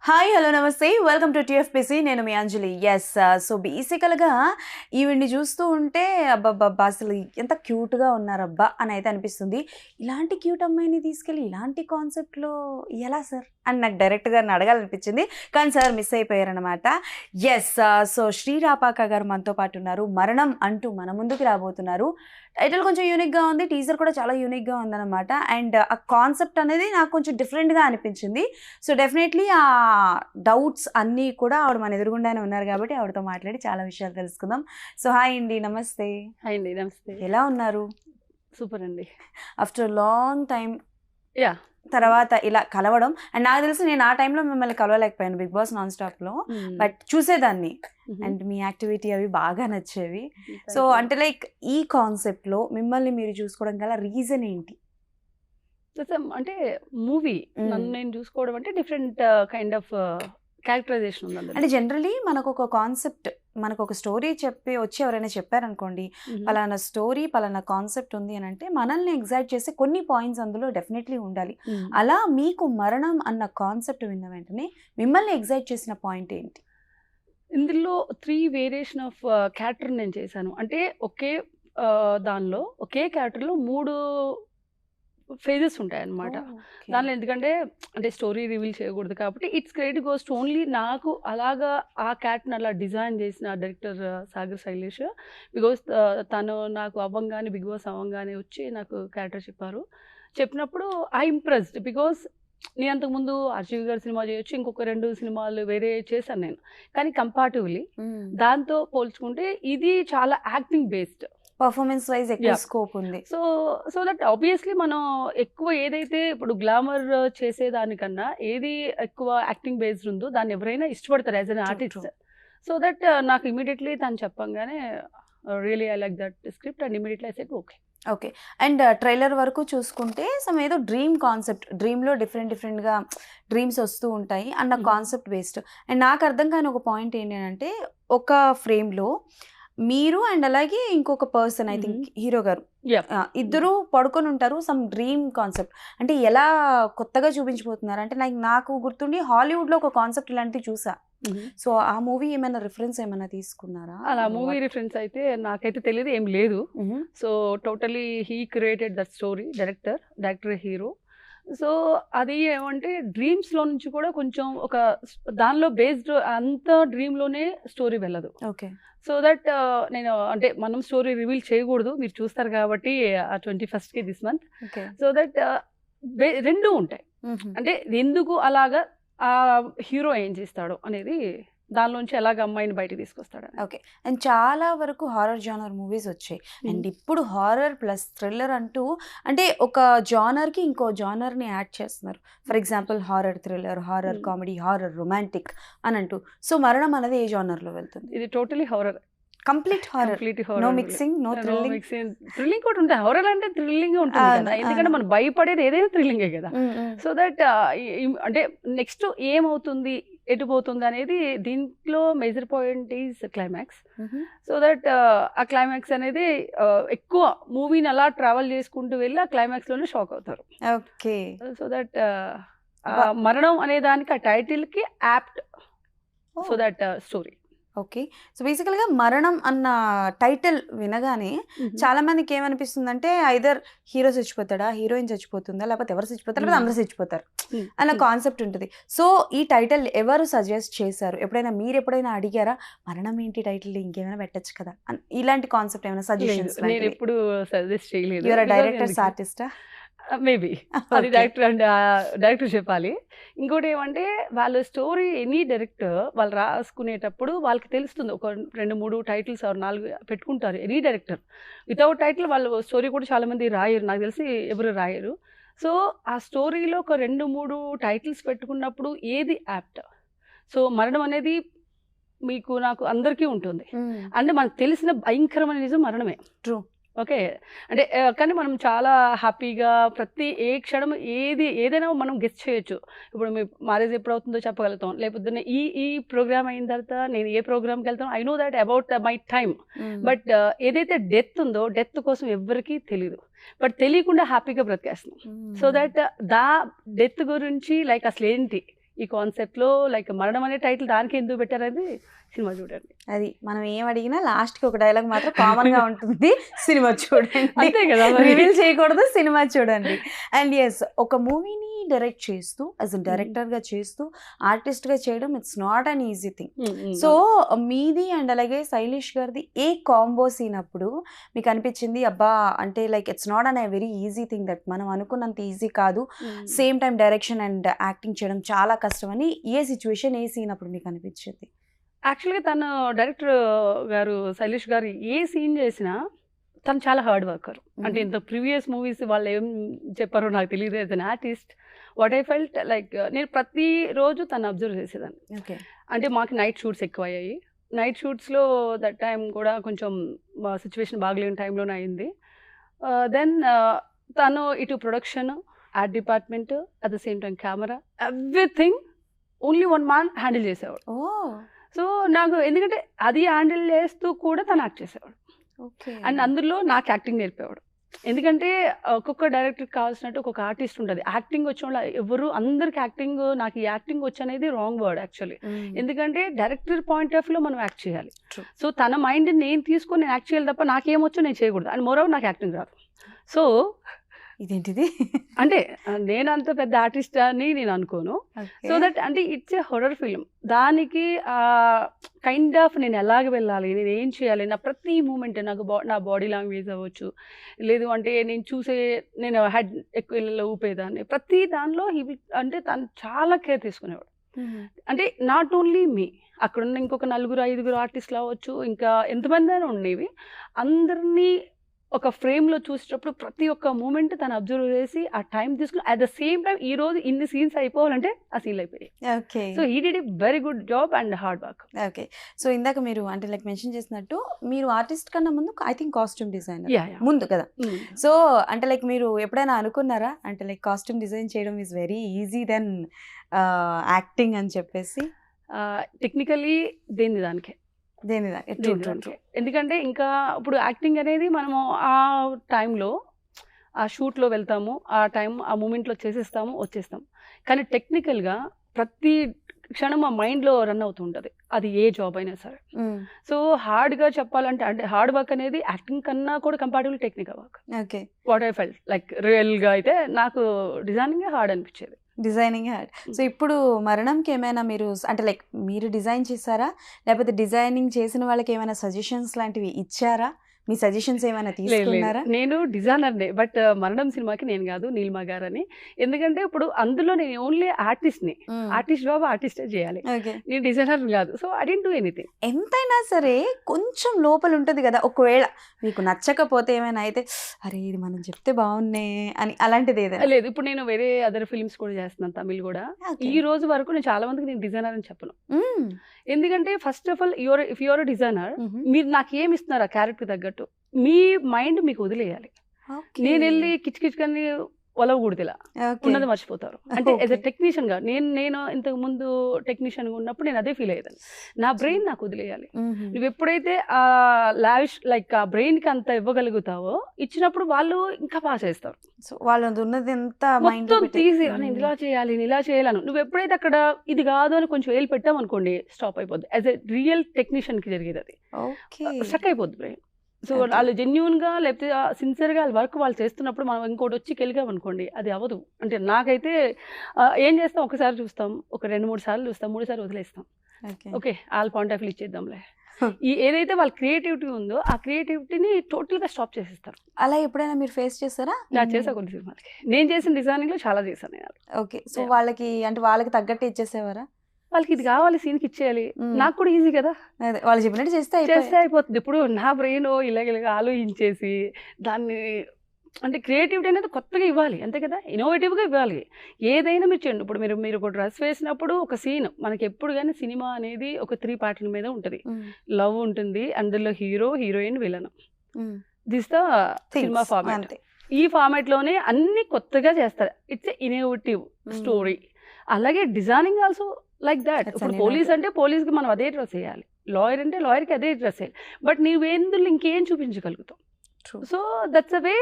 Hi hello నమస్తే welcome to TFPC నేను మీ అంజలి yes so బేసికల్గా ఈవిడ్ని చూస్తూ ఉంటే అబ్బబ్బబ్బా అసలు ఎంత క్యూట్గా ఉన్నారబ్బా అని అయితే అనిపిస్తుంది. ఇలాంటి క్యూట్ అమ్మాయిని తీసుకెళ్ళి ఇలాంటి కాన్సెప్ట్లో ఎలా సార్ అని నాకు డైరెక్ట్గా అడగాలనిపించింది. కానీ sir miss అయిపోయారనమాట. Yes so Sreerapaka గారు మనతో పాటు ఉన్నారు. మరణం అంటూ మన ముందుకు రాబోతున్నారు. టైటిల్ కొంచెం యూనిక్గా ఉంది, టీజర్ కూడా చాలా యూనిక్గా ఉందన్నమాట. అండ్ ఆ కాన్సెప్ట్ అనేది నాకు కొంచెం డిఫరెంట్గా అనిపించింది. సో డెఫినెట్లీ ఆ డౌట్స్ అన్నీ కూడా ఆవిడ మన ఎదురుగుండానే ఉన్నారు కాబట్టి ఆవిడతో మాట్లాడి చాలా విషయాలు తెలుసుకుందాం. సో హాయ్ అండి, నమస్తే. హాయ్ అండి, నమస్తే. ఎలా ఉన్నారు? సూపర్ అండి. ఆఫ్టర్ లాంగ్ టైం యా తర్వాత ఇలా కలవడం. అండ్ నాకు తెలిసి నేను ఆ టైంలో మిమ్మల్ని కలవలేకపోయాను బిగ్ బాస్ నాన్ స్టాప్లో, బట్ చూసేదాన్ని అండ్ మీ యాక్టివిటీ అవి బాగా నచ్చేవి. సో అంటే లైక్ ఈ కాన్సెప్ట్లో మిమ్మల్ని మీరు చూసుకోవడం గల రీజన్ ఏంటి? అంటే మూవీ నన్ను నేను చూసుకోవడం అంటే డిఫరెంట్ కైండ్ ఆఫ్ క్యారెక్టరైజేషన్ ఉంది. అంటే జనరలీ మనకు ఒక కాన్సెప్ట్, మనకు ఒక స్టోరీ చెప్పి వచ్చి ఎవరైనా చెప్పారనుకోండి, పలానా స్టోరీ పలానా కాన్సెప్ట్ ఉంది అని అంటే మనల్ని ఎగ్జైట్ చేసే కొన్ని పాయింట్స్ అందులో డెఫినెట్లీ ఉండాలి. అలా మీకు మరణం అన్న కాన్సెప్ట్ విన్న వెంటనే మిమ్మల్ని ఎగ్జైట్ చేసిన పాయింట్ ఏంటి? ఇందులో 3 వేరియేషన్ ఆఫ్ క్యారెక్టర్ నేను చేశాను. అంటే ఒకే దానిలో ఒకే క్యారెక్టర్లో 3 ఫేజెస్ ఉంటాయన్నమాట. దానిలో ఎందుకంటే అంటే స్టోరీ రివీల్ చేయకూడదు కాబట్టి it's credit goes to only నాకు. అలాగా ఆ క్యారెక్టర్ని అలా డిజైన్ చేసిన డైరెక్టర్ సాగర్ శైలేష్. బికాస్ తను నాకు అవ్వంగానే బిగ్ బాస్ అవ్వంగానే వచ్చి నాకు క్యారెక్టర్ చెప్పినప్పుడు ఐ ఇంప్రెస్డ్. బికాస్ నేను అంతకుముందు అర్జీవి గారి సినిమా చేయొచ్చు, ఇంకొక 2 సినిమాలు వేరే చేశాను నేను. కానీ కంపారిటివ్లీ దాంతో పోల్చుకుంటే ఇది చాలా యాక్టింగ్ బేస్డ్, పర్ఫార్మెన్స్ వైజ్ ఎక్కువ స్కోప్ ఉంది. సో దట్ ఆబ్వియస్లీ మనం ఎక్కువ ఏదైతే ఇప్పుడు గ్లామర్ చేసేదానికన్నా ఏది ఎక్కువ యాక్టింగ్ బేస్డ్ ఉందో దాన్ని ఎవరైనా ఇష్టపడతారు as an artist. So that నాకు ఇమీడియట్లీ తను చెప్పంగానే really I like that script and immediately I said okay. And trailer వరకు చూసుకుంటే సమ్ ఏదో డ్రీమ్ కాన్సెప్ట్, డ్రీమ్లో డిఫరెంట్గా డ్రీమ్స్ వస్తూ ఉంటాయి అన్న కాన్సెప్ట్ బేస్డ్. అండ్ నాకు అర్థం కాని ఒక పాయింట్ ఏంటంటే ఒక ఫ్రేమ్లో మీరు అండ్ అలాగే ఇంకొక పర్సన్, ఐ థింక్ హీరో గారు, ఇద్దరు పడుకొని ఉంటారు. సమ్ డ్రీమ్ కాన్సెప్ట్ అంటే ఎలా కొత్తగా చూపించబోతున్నారు అంటే నాకు గుర్తుండి హాలీవుడ్లో ఒక కాన్సెప్ట్ ఇలాంటివి చూసా. సో ఆ మూవీ ఏమైనా రిఫరెన్స్ ఏమైనా తీసుకున్నారా? అలా మూవీ రిఫరెన్స్ అయితే నాకైతే తెలియదు, ఏం లేదు. So totally he created that story, director hero. So అది ఏమంటే డ్రీమ్స్లో నుంచి కూడా కొంచెం ఒక దానిలో బేస్డ్, అంత డ్రీమ్లోనే స్టోరీ వెళ్ళదు. ఓకే. సో దట్ నేను అంటే మనం స్టోరీ రివీల్ చేయకూడదు, మీరు చూస్తారు కాబట్టి 21st this month. So that 2 ఉంటాయి. అంటే ఎందుకు అలాగా ఆ హీరో ఏం చేస్తాడు అనేది, దానిలోంచి ఎలాగ అమ్మాయిని బయటకు తీసుకొస్తాడు. ఓకే. అండ్ చాలా వరకు హారర్ జానర్ మూవీస్ వచ్చాయి. అండ్ ఇప్పుడు హారర్ ప్లస్ థ్రిల్లర్ అంటూ అంటే ఒక జానర్కి ఇంకో జానర్ని యాడ్ చేస్తున్నారు. For example horror thriller, horror comedy, horror romantic అని అంటూ. సో మరణం అనేది ఏ జానర్లో వెళ్తుంది? ఇది totally horror, complete horror, no mixing, no thrilling. Thrilling కూడా ఉంటాయి. హారర్ అంటే థ్రిల్లింగ్ ఉంటుంది కదా, ఎందుకంటే మనం భయపడేది ఏదైనా థ్రిల్లింగే కదా. సో దట్ అంటే నెక్స్ట్ ఏమవుతుంది, ఎటుపోతుంది అనేది దీంట్లో major point is climax. So that ఆ క్లైమాక్స్ అనేది ఎక్కువ మూవీని అలా ట్రావెల్ చేసుకుంటూ వెళ్ళి ఆ క్లైమాక్స్లోనే షాక్ అవుతారు. ఓకే. సో దట్ మరణం అనే దానికి ఆ టైటిల్కి apt. So that story. Okay. So బేసికల్గా మరణం అన్న టైటిల్ వినగానే చాలా మందికి ఏమనిపిస్తుందంటే ఐదర్ హీరో చచ్చిపోతాడా, హీరోయిన్ చచ్చిపోతుందా, లేకపోతే ఎవరు చచ్చిపోతారు, లేకపోతే అందరూ చచ్చిపోతారు అన్న కాన్సెప్ట్ ఉంటుంది. సో ఈ టైటిల్ ఎవరు సజెస్ట్ చేశారు? ఎప్పుడైనా మీరు ఎప్పుడైనా అడిగారా మరణం ఏంటి టైటిల్, ఇంకేమైనా పెట్టచ్చు కదా ఇలాంటి కాన్సెప్ట్ ఏమైనా సజెషన్స్? నేను ఎప్పుడు సజెస్ట్ చేయలేదు. యువర్ డైరెక్టర్స్ ఆర్టిస్టా? మేబీ అది డైరెక్టర్ చెప్పాలి. ఇంకోటి ఏమంటే వాళ్ళ స్టోరీ, ఎనీ డైరెక్టర్ వాళ్ళు రాసుకునేటప్పుడు వాళ్ళకి తెలుస్తుంది. ఒక 2-3 టైటిల్స్ 4 పెట్టుకుంటారు ఎనీ డైరెక్టర్. వితౌట్ టైటిల్ వాళ్ళు స్టోరీ కూడా చాలామంది రాయరు, నాకు తెలిసి ఎవరు రాయరు. సో ఆ స్టోరీలో ఒక 2-3 టైటిల్స్ పెట్టుకున్నప్పుడు ఏది యాప్ట్. సో మరణం అనేది మీకు నాకు అందరికీ ఉంటుంది. అంటే మనకు తెలిసిన భయంకరమైన నిజం మరణమే. ట్రూ. ఓకే. అంటే కానీ మనం చాలా హ్యాపీగా ప్రతి ఏ క్షణం ఏదైనా మనం గెస్ చేయొచ్చు. ఇప్పుడు మీ మ్యారేజ్ ఎప్పుడు అవుతుందో చెప్పగలుగుతాం, లేకపోతే ఈ ప్రోగ్రామ్ అయిన తర్వాత నేను ఏ ప్రోగ్రామ్కి వెళ్తాను, I know that about my time. But ఏదైతే డెత్ ఉందో, డెత్ కోసం ఎవరికీ తెలియదు, బట్ తెలియకుండా హ్యాపీగా బ్రతికేస్తున్నాం. సో దట్ డెత్ గురించి లైక్ అసలు ఏంటి, ఈ కాన్సెప్ట్లో లైక్ మరణం అనే టైటిల్ దానికి ఎందుకు పెట్టారనేది సినిమా చూడండి. అది మనం ఏం అడిగినా లాస్ట్కి ఒక డైలాగ్ మాత్రం కామన్గా ఉంటుంది, సినిమా చూడండి. అంతే కదా, రివీల్ చేయకూడదు, సినిమా చూడండి. అండ్ ఎస్, ఒక మూవీని డైరెక్ట్ చేస్తూ యాజ్ అ డైరెక్టర్గా చేస్తూ ఆర్టిస్ట్గా చేయడం it's not an easy thing. So మీది అండ్ అలాగే శైలేష్ గారిది ఏ కాంబో సీన్ అప్పుడు మీకు అనిపించింది అబ్బా అంటే like it's not an a very easy thing, that మనం అనుకున్నంత ఈజీ కాదు, same time direction and acting చేయడం చాలా కష్టం అని ఏ సిచ్యువేషన్, ఏ సీన్ అప్పుడు మీకు అనిపించింది? యాక్చువల్గా తను డైరెక్టర్ గారు శైలేష్ గారు ఏ సీన్ చేసినా తను చాలా హార్డ్ వర్కర్. అంటే ఇంత ప్రీవియస్ మూవీస్ వాళ్ళు ఏం చెప్పారో నాకు తెలియదు. As an artist what I felt like నేను ప్రతిరోజు తను అబ్జర్వ్ చేసేదాన్ని. ఓకే. అంటే మాకు నైట్ షూట్స్ ఎక్కువ అయ్యాయి. నైట్ షూట్స్లో దట్ టైం కూడా కొంచెం సిచ్యువేషన్ బాగలేని టైంలోనే అయింది. దెన్ తను ఇటు production, art department, at the same time camera, everything only one man handle చేసేవాడు. సో నాకు ఎందుకంటే అది హ్యాండిల్ చేస్తూ కూడా తను యాక్ట్ చేసేవాడు. అండ్ అందులో నాకు యాక్టింగ్ నేర్పేవాడు. ఎందుకంటే ఒక్కొక్క డైరెక్టర్కి కావాల్సినట్టు ఒక్కొక్క ఆర్టిస్ట్ ఉంటుంది. యాక్టింగ్ వచ్చిన వాళ్ళు ఎవరు అందరికి యాక్టింగ్, నాకు ఈ యాక్టింగ్ వచ్చి అనేది రాంగ్ వర్డ్ యాక్చువల్లీ. ఎందుకంటే డైరెక్టర్ పాయింట్ ఆఫ్ వ్యూలో మనం యాక్ట్ చేయాలి. సో తన మైండ్ నేను తీసుకొని నేను యాక్ట్ చేయాలి తప్ప నాకేమొచ్చో నేను చేయకూడదు. అండ్ మోరవ్ నాకు యాక్టింగ్ రాదు. సో ఇదేంటిది అంటే నేను అంత పెద్ద ఆర్టిస్ట్ అని నేను అనుకోను. సో దట్ అంటే ఇట్స్ ఏ హొరర్ ఫిల్మ్. దానికి కైండ్ ఆఫ్ నేను ఎలాగ వెళ్ళాలి, నేను ఏం చేయాలి, నా ప్రతి మూమెంట్ నాకు నా బాడీ లాంగ్వేజ్ అవ్వచ్చు, లేదు అంటే నేను హెడ్ ఎక్కువ ఊపేదాన్ని, ప్రతి దానిలో అంటే తను చాలా కేర్ తీసుకునేవాడు. అంటే నాట్ ఓన్లీ మీ, అక్కడున్న ఇంకొక 4-5 ఆర్టిస్టులు అవ్వచ్చు, ఇంకా ఎంతమంది అయినా ఉండేవి, అందరినీ ఒక ఫ్రేమ్లో చూసేటప్పుడు ప్రతి ఒక్క మూమెంట్ తను అబ్జర్వ్ చేసి ఆ టైం తీసుకుని అట్ ద సేమ్ టైం ఈ రోజు ఇన్ని సీన్స్ అయిపోవాలంటే ఆ సీన్లు అయిపోయాయి. Okay. So he did a very good job and hard work. Okay. So ఇందాక మీరు అంటే లైక్ మెన్షన్ చేసినట్టు మీరు ఆర్టిస్ట్ కన్నా ముందు ఐ థింక్ కాస్ట్యూమ్ డిజైనర్ ముందు కదా. సో అంటే లైక్ మీరు ఎప్పుడైనా అనుకున్నారా అంటే లైక్ కాస్ట్యూమ్ డిజైన్ చేయడం is very easy than acting అని చెప్పేసి? టెక్నికలీ దానికే. ఎందుకంటే ఇంకా ఇప్పుడు యాక్టింగ్ అనేది మనము ఆ టైంలో ఆ షూట్లో వెళ్తాము, ఆ మూమెంట్లో చేసేస్తాము, వచ్చేస్తాం. కానీ టెక్నికల్గా ప్రతి క్షణం ఆ మైండ్లో రన్ అవుతూ ఉంటుంది, అది ఏ జాబ్ అయినా సరే. సో హార్డ్గా చెప్పాలంటే అంటే హార్డ్ వర్క్ అనేది యాక్టింగ్ కన్నా కూడా comparatively technical work. Okay. What I felt like రియల్గా అయితే నాకు డిజైనింగ్ హార్డ్ అనిపించేది. Designing hard. సో ఇప్పుడు మరణంకి ఏమైనా మీరు అంటే లైక్ మీరు డిజైన్ చేశారా, లేకపోతే డిజైనింగ్ చేసిన వాళ్ళకి ఏమైనా సజెషన్స్ లాంటివి ఇచ్చారా? మీ సజెషన్స్ ఏమైనా తీసుకున్నారా? నేను డిజైనర్నే, బట్ మరణం సినిమాకి నేను కాదు, నీలిమా గారు అని. ఎందుకంటే ఇప్పుడు అందులో నేను ఓన్లీ ఆర్టిస్ట్ని, ఆర్టిస్ట్ జాబ్ ఆర్టిస్టే చేయాలి, నేను డిజైనర్ కాదు. So I don't do anything. ఎంతైనా సరే కొంచెం లోపల ఉంటుంది కదా, ఒకవేళ మీకు నచ్చకపోతే ఏమైనా అయితే అరే ఇది మనం చెప్తే బాగున్నాయి అని అలాంటిది ఏదైనా? లేదు, ఇప్పుడు నేను వేరే అదర్ ఫిల్మ్స్ కూడా చేస్తున్నాను, తమిళ్ కూడా. ఈ రోజు వరకు నేను చాలా మందికి నేను డిజైనర్ అని చెప్పను. ఎందుకంటే first of all if you are designer, మీరు నాకు ఏమి ఇస్తున్నారు ఆ క్యారెక్టర్ తగ్గట్టు మీ మైండ్ మీకు వదిలేయాలి. నేను వెళ్ళి కిచకిచకని ఒలవకూడదులా, ఉన్నది మర్చిపోతారు. అంటే యాజ్ ఎ టెక్నీషియన్ గా నేను ఇంతకు ముందు టెక్నీషియన్ గా ఉన్నప్పుడు నేను అదే ఫీల్ అయ్యేదాన్ని, నా బ్రెయిన్ నాకు వదిలేయాలి. నువ్వు ఎప్పుడైతే ఆ లావిష్ లైక్ ఆ బ్రెయిన్ కి అంత ఇవ్వగలుగుతావో, ఇచ్చినప్పుడు వాళ్ళు ఇంకా పాస్ చేస్తారు. సో వాళ్ళు ఉన్నది ఎంత మొత్తం తీసి నేను ఇలా చేయాలి, నేను ఇలా చేయాలను. నువ్వు ఎప్పుడైతే అక్కడ ఇది కాదు అని కొంచెం వేలు పెట్టావు అనుకోండి, స్టాప్ అయిపోద్ది. యాజ్ ఎ రియల్ టెక్నీషియన్ కి జరిగేది అది, స్టక్ అయిపోద్ది బ్రెయిన్. సో వాళ్ళు జెన్యూన్గా లేకపోతే సిన్సియర్గా వాళ్ళ వర్క్ వాళ్ళు చేస్తున్నప్పుడు మనం ఇంకోటి వచ్చి కెలిగాం అనుకోండి, అది అవ్వదు. అంటే నాకైతే ఏం చేస్తాం, ఒకసారి చూస్తాం, ఒక 2-3 సార్లు చూస్తాం, 3 సార్లు వదిలేస్తాం. ఓకే వాళ్ళ పాయింట్ ఆఫ్ వ్యూ ఇచ్చేద్దాంలే. ఈ ఏదైతే వాళ్ళ క్రియేటివిటీ ఉందో ఆ క్రియేటివిటీని టోటల్గా స్టాప్ చేసేస్తారు. అలా ఎప్పుడైనా మీరు ఫేస్ చేస్తారా? నాకు చేసా కొన్ని సినిమాలకి, నేను చేసిన డిజైనింగ్లో చాలా చేశాను నేను. ఓకే. సో వాళ్ళకి అంటే వాళ్ళకి తగ్గట్టు ఇచ్చేసేవారా? వాళ్ళకి ఇది కావాలి, సీన్కి ఇచ్చేయాలి, నాకు కూడా ఈజీ కదా, వాళ్ళు చెప్పినట్టు చేస్తే అయిపోతుంది. ఇప్పుడు నా బ్రెయిన్ ఇలాగ ఆలోచించేసి దాన్ని అంటే క్రియేటివిటీ అనేది కొత్తగా ఇవ్వాలి, అంతే కదా, ఇన్నోవేటివ్గా ఇవ్వాలి. ఏదైనా మీరు చేయండి. ఇప్పుడు మీరు ఒక డ్రెస్ వేసినప్పుడు ఒక సీన్ మనకి ఎప్పుడు కానీ సినిమా అనేది ఒక 3 పార్ట్ల మీద ఉంటుంది. లవ్ ఉంటుంది, అందులో hero, heroine, villain. This the cinema format. ఈ ఫార్మాట్లోనే అన్ని కొత్తగా చేస్తారు. It's innovative story. అలాగే డిజైనింగ్ ఆల్సో లైక్ దాట్. ఇప్పుడు పోలీస్ అంటే పోలీస్కి మనం అదే డ్రెస్ వేయాలి, లాయర్ అంటే లాయర్కి అదే డ్రెస్ వేయాలి. బట్ నీవేందులో ఇంకేం చూపించగలుగుతావు. సో దట్స్ అ వే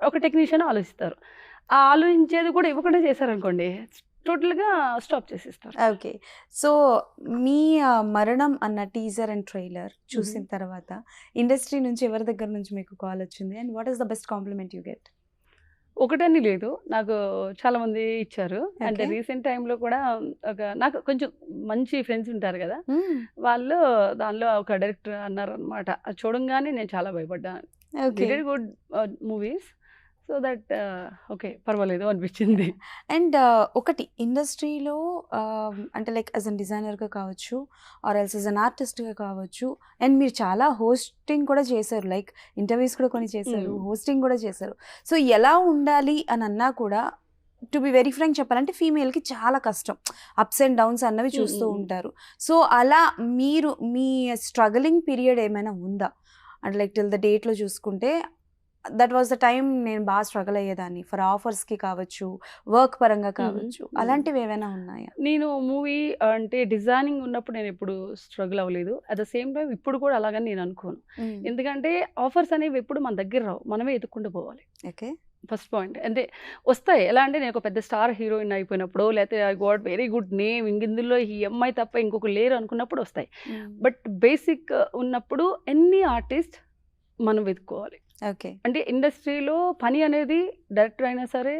ఒక టెక్నీషియన్ ఆలోచిస్తారు. ఆ ఆలోచించేది కూడా ఇవ్వకుండా చేశారనుకోండి, టోటల్గా స్టాప్ చేసేస్తారు. ఓకే. సో మీ మరణం అన్న టీజర్ అండ్ ట్రైలర్ చూసిన తర్వాత ఇండస్ట్రీ నుంచి ఎవరి దగ్గర నుంచి మీకు కాల్ వచ్చింది and what is the best compliment you get? ఒకటని లేదు, నాకు చాలా మంది ఇచ్చారు. అంటే ఓకే. రీసెంట్ టైంలో కూడా నాకు కొంచెం మంచి ఫ్రెండ్స్ ఉంటారు కదా, వాళ్ళు దానిలో ఒక డైరెక్టర్ అన్నారనమాట. అది చూడంగానే నేను చాలా భయపడ్డాను. Okay. Did good movies, so that okay పర్వాలేదు అనిపించింది. అండ్ ఒకటి ఇండస్ట్రీలో అంటే లైక్ యాజ్ అన్ డిజైనర్గా కావచ్చు ఆర్ ఎల్స్ యాజ్ అన్ ఆర్టిస్ట్గా కావచ్చు అండ్ మీరు చాలా హోస్టింగ్ కూడా చేశారు, లైక్ ఇంటర్వ్యూస్ కూడా కొన్ని చేశారు, హోస్టింగ్ కూడా చేశారు. సో ఎలా ఉండాలి అని అన్నా కూడా టు బి వెరీ ఫ్రాంక్ చెప్పాలంటే ఫీమేల్కి చాలా కష్టం, అప్స్ అండ్ డౌన్స్ అన్నవి చూస్తూ ఉంటారు. సో అలా మీరు మీ స్ట్రగలింగ్ పీరియడ్ ఏమైనా ఉందా? అంటే లైక్ టిల్ ద డేట్లో చూసుకుంటే దట్ వాజ్ ద టైం నేను బాగా స్ట్రగుల్ అయ్యేదాన్ని ఫర్ ఆఫర్స్కి కావచ్చు, వర్క్ పరంగా కావచ్చు, అలాంటివి ఏమైనా ఉన్నాయా? నేను మూవీ అంటే డిజైనింగ్ ఉన్నప్పుడు నేను ఎప్పుడు స్ట్రగుల్ అవ్వలేదు. అట్ ద సేమ్ టైం ఇప్పుడు కూడా అలాగని నేను అనుకోను. ఎందుకంటే ఆఫర్స్ అనేవి ఎప్పుడు మన దగ్గర రావు, మనమే ఎత్తుకుంటూ పోవాలి. ఓకే. ఫస్ట్ పాయింట్ అంటే వస్తాయి. ఎలా అంటే నేను ఒక పెద్ద స్టార్ హీరోయిన్ అయిపోయినప్పుడు, లేకపోతే I got very good name, ఇందులో ఈ అమ్మాయి తప్ప ఇంకొక లేరు అనుకున్నప్పుడు వస్తాయి. బట్ బేసిక్ ఉన్నప్పుడు ఎన్ని ఆర్టిస్ట్ మనం వెతుక్కోవాలి. ఓకే. అంటే ఇండస్ట్రీలో పని అనేది డైరెక్టర్ అయినా సరే,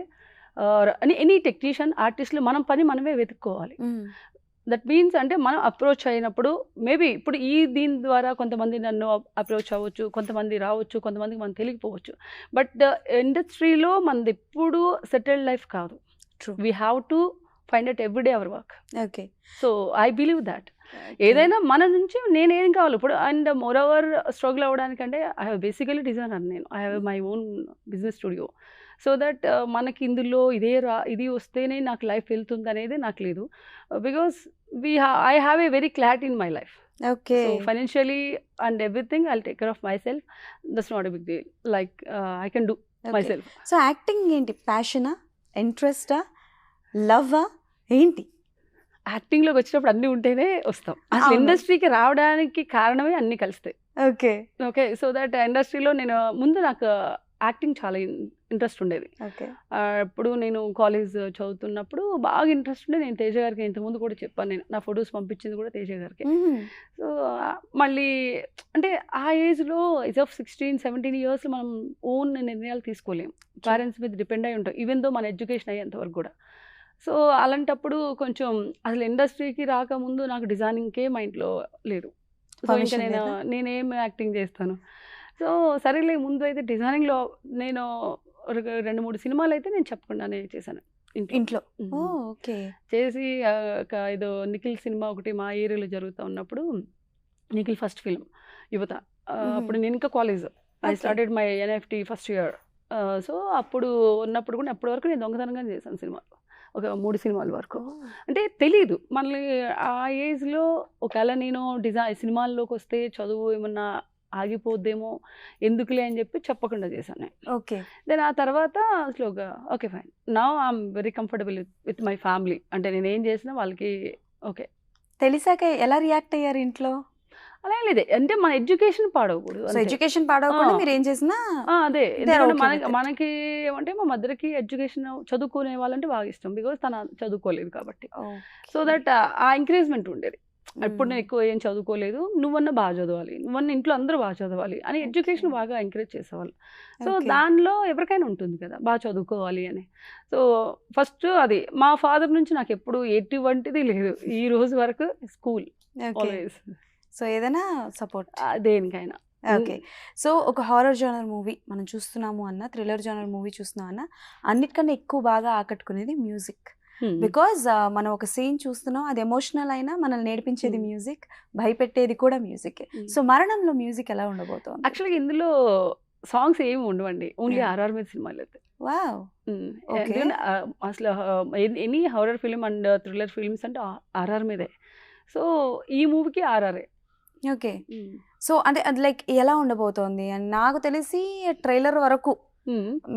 ఎనీ టెక్నీషియన్, ఆర్టిస్టులు మనం పని మనమే వెతుక్కోవాలి. దట్ మీన్స్ అంటే మనం అప్రోచ్ అయినప్పుడు మేబీ ఇప్పుడు దీని ద్వారా కొంతమంది నన్ను అప్రోచ్ అవ్వచ్చు, కొంతమంది రావచ్చు, కొంతమందికి మనం తెలియకపోవచ్చు. బట్ ఇండస్ట్రీలో మనది ఎప్పుడు సెటిల్డ్ లైఫ్ కాదు. True. We have to find out everyday our work. Okay. So I believe that ఏదైనా మన నుంచి నేను ఏం కావాలి ఇప్పుడు. అండ్ మోర్ ఓవర్ స్ట్రగుల్ అవ్వడానికంటే ఐ హ్యావ్ బేసికలీ డిజైనర్, నేను I have my own business studio. So that మనకి ఇందులో ఇది వస్తేనే నాకు లైఫ్ వెళ్తుంది అనేది నాకు లేదు. Because I have a very clarity in my life. Okay. So financially and everything I'll take care of myself. That's not a big deal, like I can do myself. So acting ఏంటి, ప్యాషనా, ఇంట్రెస్టా, లవ్వా, ఏంటి? యాక్టింగ్లోకి వచ్చినప్పుడు అన్నీ ఉంటేనే వస్తాం. అసలు ఇండస్ట్రీకి రావడానికి కారణమే అన్నీ కలుస్తాయి. ఓకే. ఓకే. సో దట్ ఇండస్ట్రీలో నేను ముందు నాకు యాక్టింగ్ చాలా ఇంట్రెస్ట్ ఉండేది. ఓకే. ఇప్పుడు నేను కాలేజ్ చదువుతున్నప్పుడు బాగా ఇంట్రెస్ట్ ఉండే. నేను తేజ గారికి ఇంతకుముందు కూడా చెప్పాను, నేను నా ఫొటోస్ పంపించింది కూడా తేజ గారికి. సో మళ్ళీ అంటే ఆ ఏజ్లో ఏజ్ ఆఫ్ 16-17 ఇయర్స్లో మనం ఓన్ నిర్ణయాలు తీసుకోలేము, పేరెంట్స్ మీద డిపెండ్ అయి ఉంటాం, ఈవెన్ దో మన ఎడ్యుకేషన్ అయ్యేంతవరకు కూడా. సో అలాంటప్పుడు కొంచెం అసలు ఇండస్ట్రీకి రాకముందు నాకు డిజైనింగ్కే మైండ్లో లేదు. సో ఇంకా నేనేం యాక్టింగ్ చేస్తాను. సో సరేలే ముందు అయితే డిజైనింగ్లో నేను 2-3 సినిమాలు అయితే నేను చెప్పకుండానే చేశాను ఇంట్లో. ఓకే. చేసి ఏదో నిఖిల్ సినిమా ఒకటి మా ఏరియాలో జరుగుతూ ఉన్నప్పుడు, నిఖిల్ ఫస్ట్ ఫిల్మ్ యువత, అప్పుడు నేను ఇంకా college, I started my NFT first year. So అప్పుడు ఉన్నప్పుడు కూడా అప్పటి వరకు నేను దొంగతనంగా చేశాను సినిమా, ఒక 3 సినిమాల వరకు. అంటే తెలీదు మళ్ళీ ఆ ఏజ్లో, ఒకవేళ నేను సినిమాల్లోకి వస్తే చదువు ఏమన్నా ఆగిపోద్దేమో, ఎందుకులే అని చెప్పి చెప్పకుండా చేశాను నేను. ఓకే. దెన్ ఆ తర్వాత స్లోగా okay fine, now I'm very comfortable with my family. అంటే నేను ఏం చేసినా వాళ్ళకి ఓకే. తెలిసాక ఎలా రియాక్ట్ అయ్యారు ఇంట్లో? అలా లేదు, అంటే మన ఎడ్యుకేషన్ పాడవకూడదు. సో ఎడ్యుకేషన్ పాడవకుండా మీరు ఏం చేసినా అదే, ఎందుకంటే మనకి ఏమంటే మా మదర్కి ఎడ్యుకేషన్ చదువుకునే వాళ్ళంటే బాగా ఇష్టం, బికాజ్ తను చదువుకోలేదు కాబట్టి. సో దట్ ఆ ఎంకరేజ్మెంట్ ఉండేది. ఇప్పుడు నేను ఎక్కువ ఏం చదువుకోలేదు, నువ్వన్నా బాగా చదవాలి, నువ్వన్నా ఇంట్లో అందరూ బాగా చదవాలి అని ఎడ్యుకేషన్ బాగా ఎంకరేజ్ చేసేవాళ్ళు. సో దానిలో ఎవరికైనా ఉంటుంది కదా బాగా చదువుకోవాలి అని. సో ఫస్ట్ అది మా ఫాదర్ నుంచి నాకు ఎప్పుడు ఎటువంటిది లేదు ఈ రోజు వరకు. School always. సో ఏదైనా సపోర్ట్ దేనికైనా. ఓకే. సో ఒక హారర్ జానర్ మూవీ మనం చూస్తున్నాము అన్న, థ్రిల్లర్ జానర్ మూవీ చూస్తున్నాం అన్న, అన్నిటికన్నా ఎక్కువ బాగా ఆకట్టుకునేది మ్యూజిక్. బికాజ్ మనం ఒక సీన్ చూస్తున్నాం, అది ఎమోషనల్ అయినా మనల్ని నేర్పించేది మ్యూజిక్, భయపెట్టేది కూడా మ్యూజిక్. సో మరణంలో మ్యూజిక్ ఎలా ఉండబోతోంది? యాక్చువల్గా ఇందులో సాంగ్స్ ఏమి ఉండవండి, ఓన్లీ ఆర్ఆర్ మీద సినిమాలు అయితే. వావ్. అసలు any horror film and thriller films అంటే ఆర్ఆర్ మీదే. సో ఈ మూవీకి ఆర్ఆర్ఏ. ఓకే. సో అంటే అది లైక్ ఎలా ఉండబోతోంది అని నాకు తెలిసి ట్రైలర్ వరకు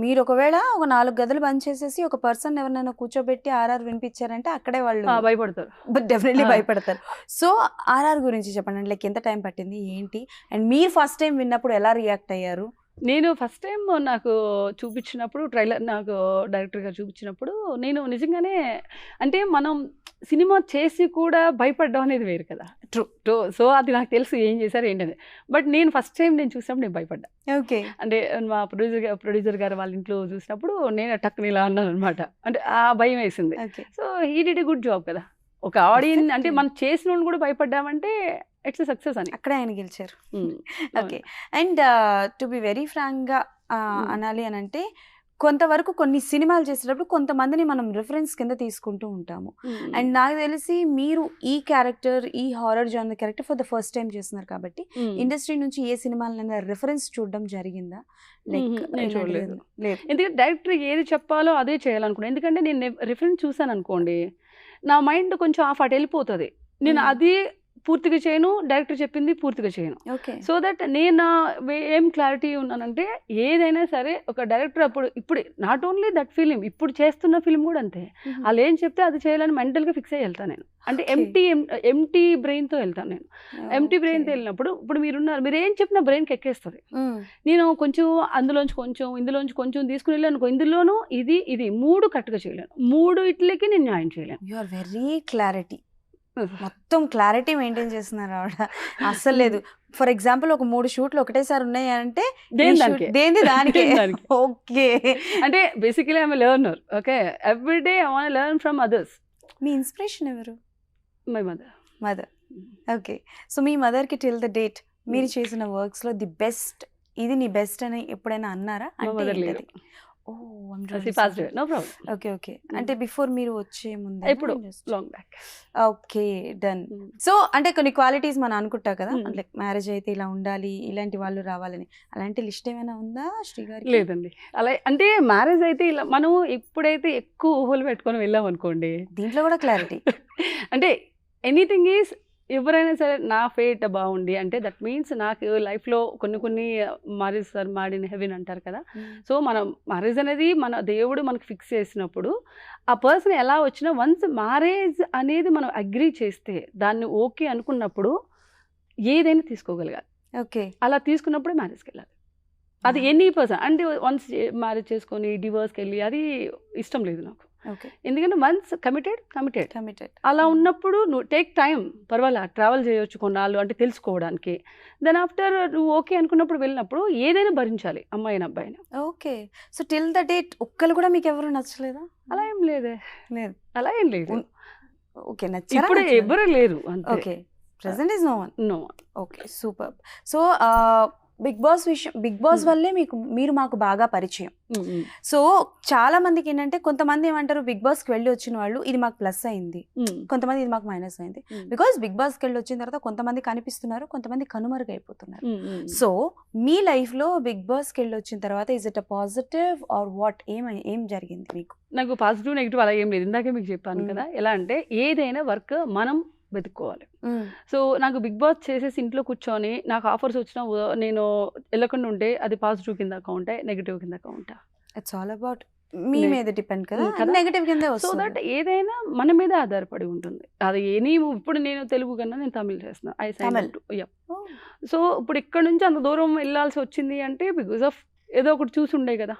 మీరు ఒకవేళ ఒక 4 గదులు బంద్ చేసేసి ఒక పర్సన్ ఎవరినైనా కూర్చోబెట్టి ఆర్ఆర్ వినిపించారంటే అక్కడే వాళ్ళు భయపడతారు, డెఫినెట్లీ భయపడతారు. సో ఆర్ఆర్ గురించి చెప్పండి, లైక్ ఎంత టైం పట్టింది ఏంటి, అండ్ మీరు ఫస్ట్ టైం విన్నప్పుడు ఎలా రియాక్ట్ అయ్యారు, నేను ఫస్ట్ టైం నాకు చూపించినప్పుడు ట్రైలర్ నాకు డైరెక్టర్ గారు చూపించినప్పుడు నేను నిజంగానే అంటే మనం సినిమా చేసి కూడా భయపడ్డం అనేది వేరు కదా. ట్రూ. సో అది నాకు తెలుసు ఏం చేశారు ఏంటనేది. బట్ నేను ఫస్ట్ టైం నేను చూసినప్పుడు నేను భయపడ్డా. ఓకే. అంటే మా ప్రొడ్యూసర్ గారు వాళ్ళ ఇంట్లో చూసినప్పుడు నేను టక్కుని ఇలా అన్నాను అనమాట. అంటే ఆ భయం వేసింది. Okay. So he did a good job కదా. ఒక ఆడియన్స్ అంటే మనం చేసిన వాళ్ళు కూడా భయపడ్డామంటే ఇట్స్ సక్సెస్ అని. అక్కడే ఆయన గెలిచారు. Okay. And to be very ఫ్రాంక్గా అనాలి అని అంటే కొంతవరకు కొన్ని సినిమాలు చేసేటప్పుడు కొంతమందిని మనం రిఫరెన్స్ కింద తీసుకుంటూ ఉంటాము. అండ్ నాకు తెలిసి మీరు ఈ క్యారెక్టర్ ఈ horror genre character for the first time చేస్తున్నారు కాబట్టి ఇండస్ట్రీ నుంచి ఏ సినిమాలైనా రిఫరెన్స్ చూడడం జరిగిందా? లైక్ నేను చూడలేదు. లేదు. ఎందుకంటే డైరెక్టర్ ఏది చెప్పాలో అదే చేయాలనుకున్నాను. ఎందుకంటే నేను రిఫరెన్స్ చూసాను అనుకోండి, నా మైండ్ కొంచెం అటు వెళ్ళిపోతుంది. నేను అది పూర్తిగా చేయను, డైరెక్టర్ చెప్పింది పూర్తిగా చేయను. ఓకే. సో దట్ నేను ఏం క్లారిటీ ఉన్నానంటే ఏదైనా సరే ఒక డైరెక్టర్ ఇప్పుడు నాట్ ఓన్లీ దట్ ఫిలిం, ఇప్పుడు చేస్తున్న ఫిలిం కూడా అంతే. వాళ్ళు ఏం చెప్తే అది చేయాలని మెంటల్గా ఫిక్స్ అయ్యి వెళ్తాను నేను. అంటే ఎంటీ బ్రెయిన్తో వెళ్తాను నేను. ఎంటీ బ్రెయిన్తో వెళ్ళినప్పుడు ఇప్పుడు మీరున్నారు, మీరు ఏం చెప్పినా బ్రెయిన్కి ఎక్కేస్తుంది. నేను కొంచెం అందులోంచి కొంచెం ఇందులోంచి కొంచెం తీసుకుని వెళ్ళాను, ఇందులోనూ ఇది ఇది 3 కరెక్ట్గా చేయలేను, 3 ఇట్లకి నేను న్యాయం చేయలేను. యు ఆర్ వెరీ క్లారిటీ, మొత్తం క్లారిటీ మెయింటైన్ చేస్తున్నారు ఆవిడ. అస్సలు లేదు. ఫర్ ఎగ్జాంపుల్ ఒక 3 షూట్లు ఒకటేసారి ఉన్నాయి అంటే దేని దానికి. ఓకే. అంటే basically I'm learner. Okay. Everyday I want learn from others. మీ ఇన్స్పిరేషన్ ఎవరు? My mother. ఓకే. సో మీ మదర్కి టిల్ ద డేట్ మీరు చేసిన వర్క్స్లో ది బెస్ట్, ఇది నీ బెస్ట్ అని ఎప్పుడైనా అన్నారా? No problem. ఓకే. ఓకే. అంటే బిఫోర్ మీరు వచ్చే ముందు ఎప్పుడు long back. Okay, done. So అంటే కొన్ని క్వాలిటీస్ మనం అనుకుంటాం కదా, లైక్ మ్యారేజ్ అయితే ఇలా ఉండాలి, ఇలాంటి వాళ్ళు రావాలని, అలాంటి లిస్ట్ ఏమైనా ఉందా శ్రీగారి? లేదండి. అలా అంటే మ్యారేజ్ అయితే ఇలా మనం ఎప్పుడైతే ఎక్కువ ఊహలు పెట్టుకొని వెళ్ళాం అనుకోండి, దీంట్లో కూడా క్లారిటీ అంటే ఎనీథింగ్ ఈజ్ ఎవరైనా సరే నా ఫేట్ బాగుండి అంటే దట్ మీన్స్ నాకు లైఫ్లో కొన్ని మ్యారేజ్ సార్ మాడిన హెవెన్ అంటారు కదా. సో మనం మ్యారేజ్ అనేది మన దేవుడు మనకు ఫిక్స్ చేసినప్పుడు ఆ పర్సన్ ఎలా వచ్చినా వన్స్ మ్యారేజ్ అనేది మనం అగ్రీ చేస్తే దాన్ని ఓకే అనుకున్నప్పుడు ఏదైనా తీసుకోగలగాలి. ఓకే. అలా తీసుకున్నప్పుడే మ్యారేజ్కి వెళ్ళాలి. అది ఎనీ పర్సన్ అంటే వన్స్ మ్యారేజ్ చేసుకొని డివోర్స్కి వెళ్ళి అది ఇష్టం లేదు నాకు. ఎందుకంటే వన్స్ కమిటెడ్ అలా ఉన్నప్పుడు నువ్వు టేక్ టైం, పర్వాలా ట్రావెల్ చేయొచ్చు కొన్నాళ్ళు అంటే తెలుసుకోవడానికి. దెన్ ఆఫ్టర్ నువ్వు ఓకే అనుకున్నప్పుడు వెళ్ళినప్పుడు ఏదైనా భరించాలి, అమ్మాయిని అబ్బాయిని. Okay. So till the date ఒక్కరు కూడా మీకు ఎవరు నచ్చలేదా? అలా ఏం లేదే. లేదు. అలా ఏం లేదు. ఓకే. నచ్చారా? ఇప్పుడు ఎవరు లేరు. Okay. Present is no one. Okay, super. So Bigg Boss వల్లే మీరు మాకు బాగా పరిచయం. సో చాలా మందికి ఏంటంటే కొంతమంది ఏమంటారు, బిగ్ బాస్కి వెళ్ళి వచ్చిన వాళ్ళు ఇది మాకు ప్లస్ అయింది, కొంతమంది ఇది మాకు మైనస్ అయింది. బికాస్ బిగ్ బాస్కి వెళ్ళి వచ్చిన తర్వాత కొంతమంది కనిపిస్తున్నారు, కొంతమంది కనుమరుగైపోతున్నారు. సో మీ లైఫ్లో బిగ్ బాస్కి వెళ్ళి వచ్చిన తర్వాత is it a positive or what, ఏం జరిగింది మీకు? నాకు పాజిటివ్ నెగిటివ్ అలా ఏం లేదు. ఇందాకే మీకు చెప్పాను కదా, ఎలా అంటే ఏదైనా వర్క్ మనం వెతుక్కోవాలి. సో నాకు బిగ్ బాస్ చేసేసి ఇంట్లో కూర్చొని నాకు ఆఫర్స్ వచ్చినా నేను వెళ్ళకుండా ఉంటే అది పాజిటివ్ కింద కౌంటా, నెగిటివ్ కింద కౌంటా? ఇట్స్ ఆల్ అబౌట్ మీ మీద డిపెండ్ కదా, నెగిటివ్ కింద. సో దట్ ఏదైనా మన మీద ఆధారపడి ఉంటుంది. అది ఇప్పుడు నేను తెలుగు కన్నా నేను తమిళ్ చేస్తున్నాను. సో ఇప్పుడు ఇక్కడ నుంచి అంత దూరం వెళ్ళాల్సి వచ్చింది అంటే బికాస్ ఆఫ్ ఏదో ఒకటి చూసి ఉండే కదా.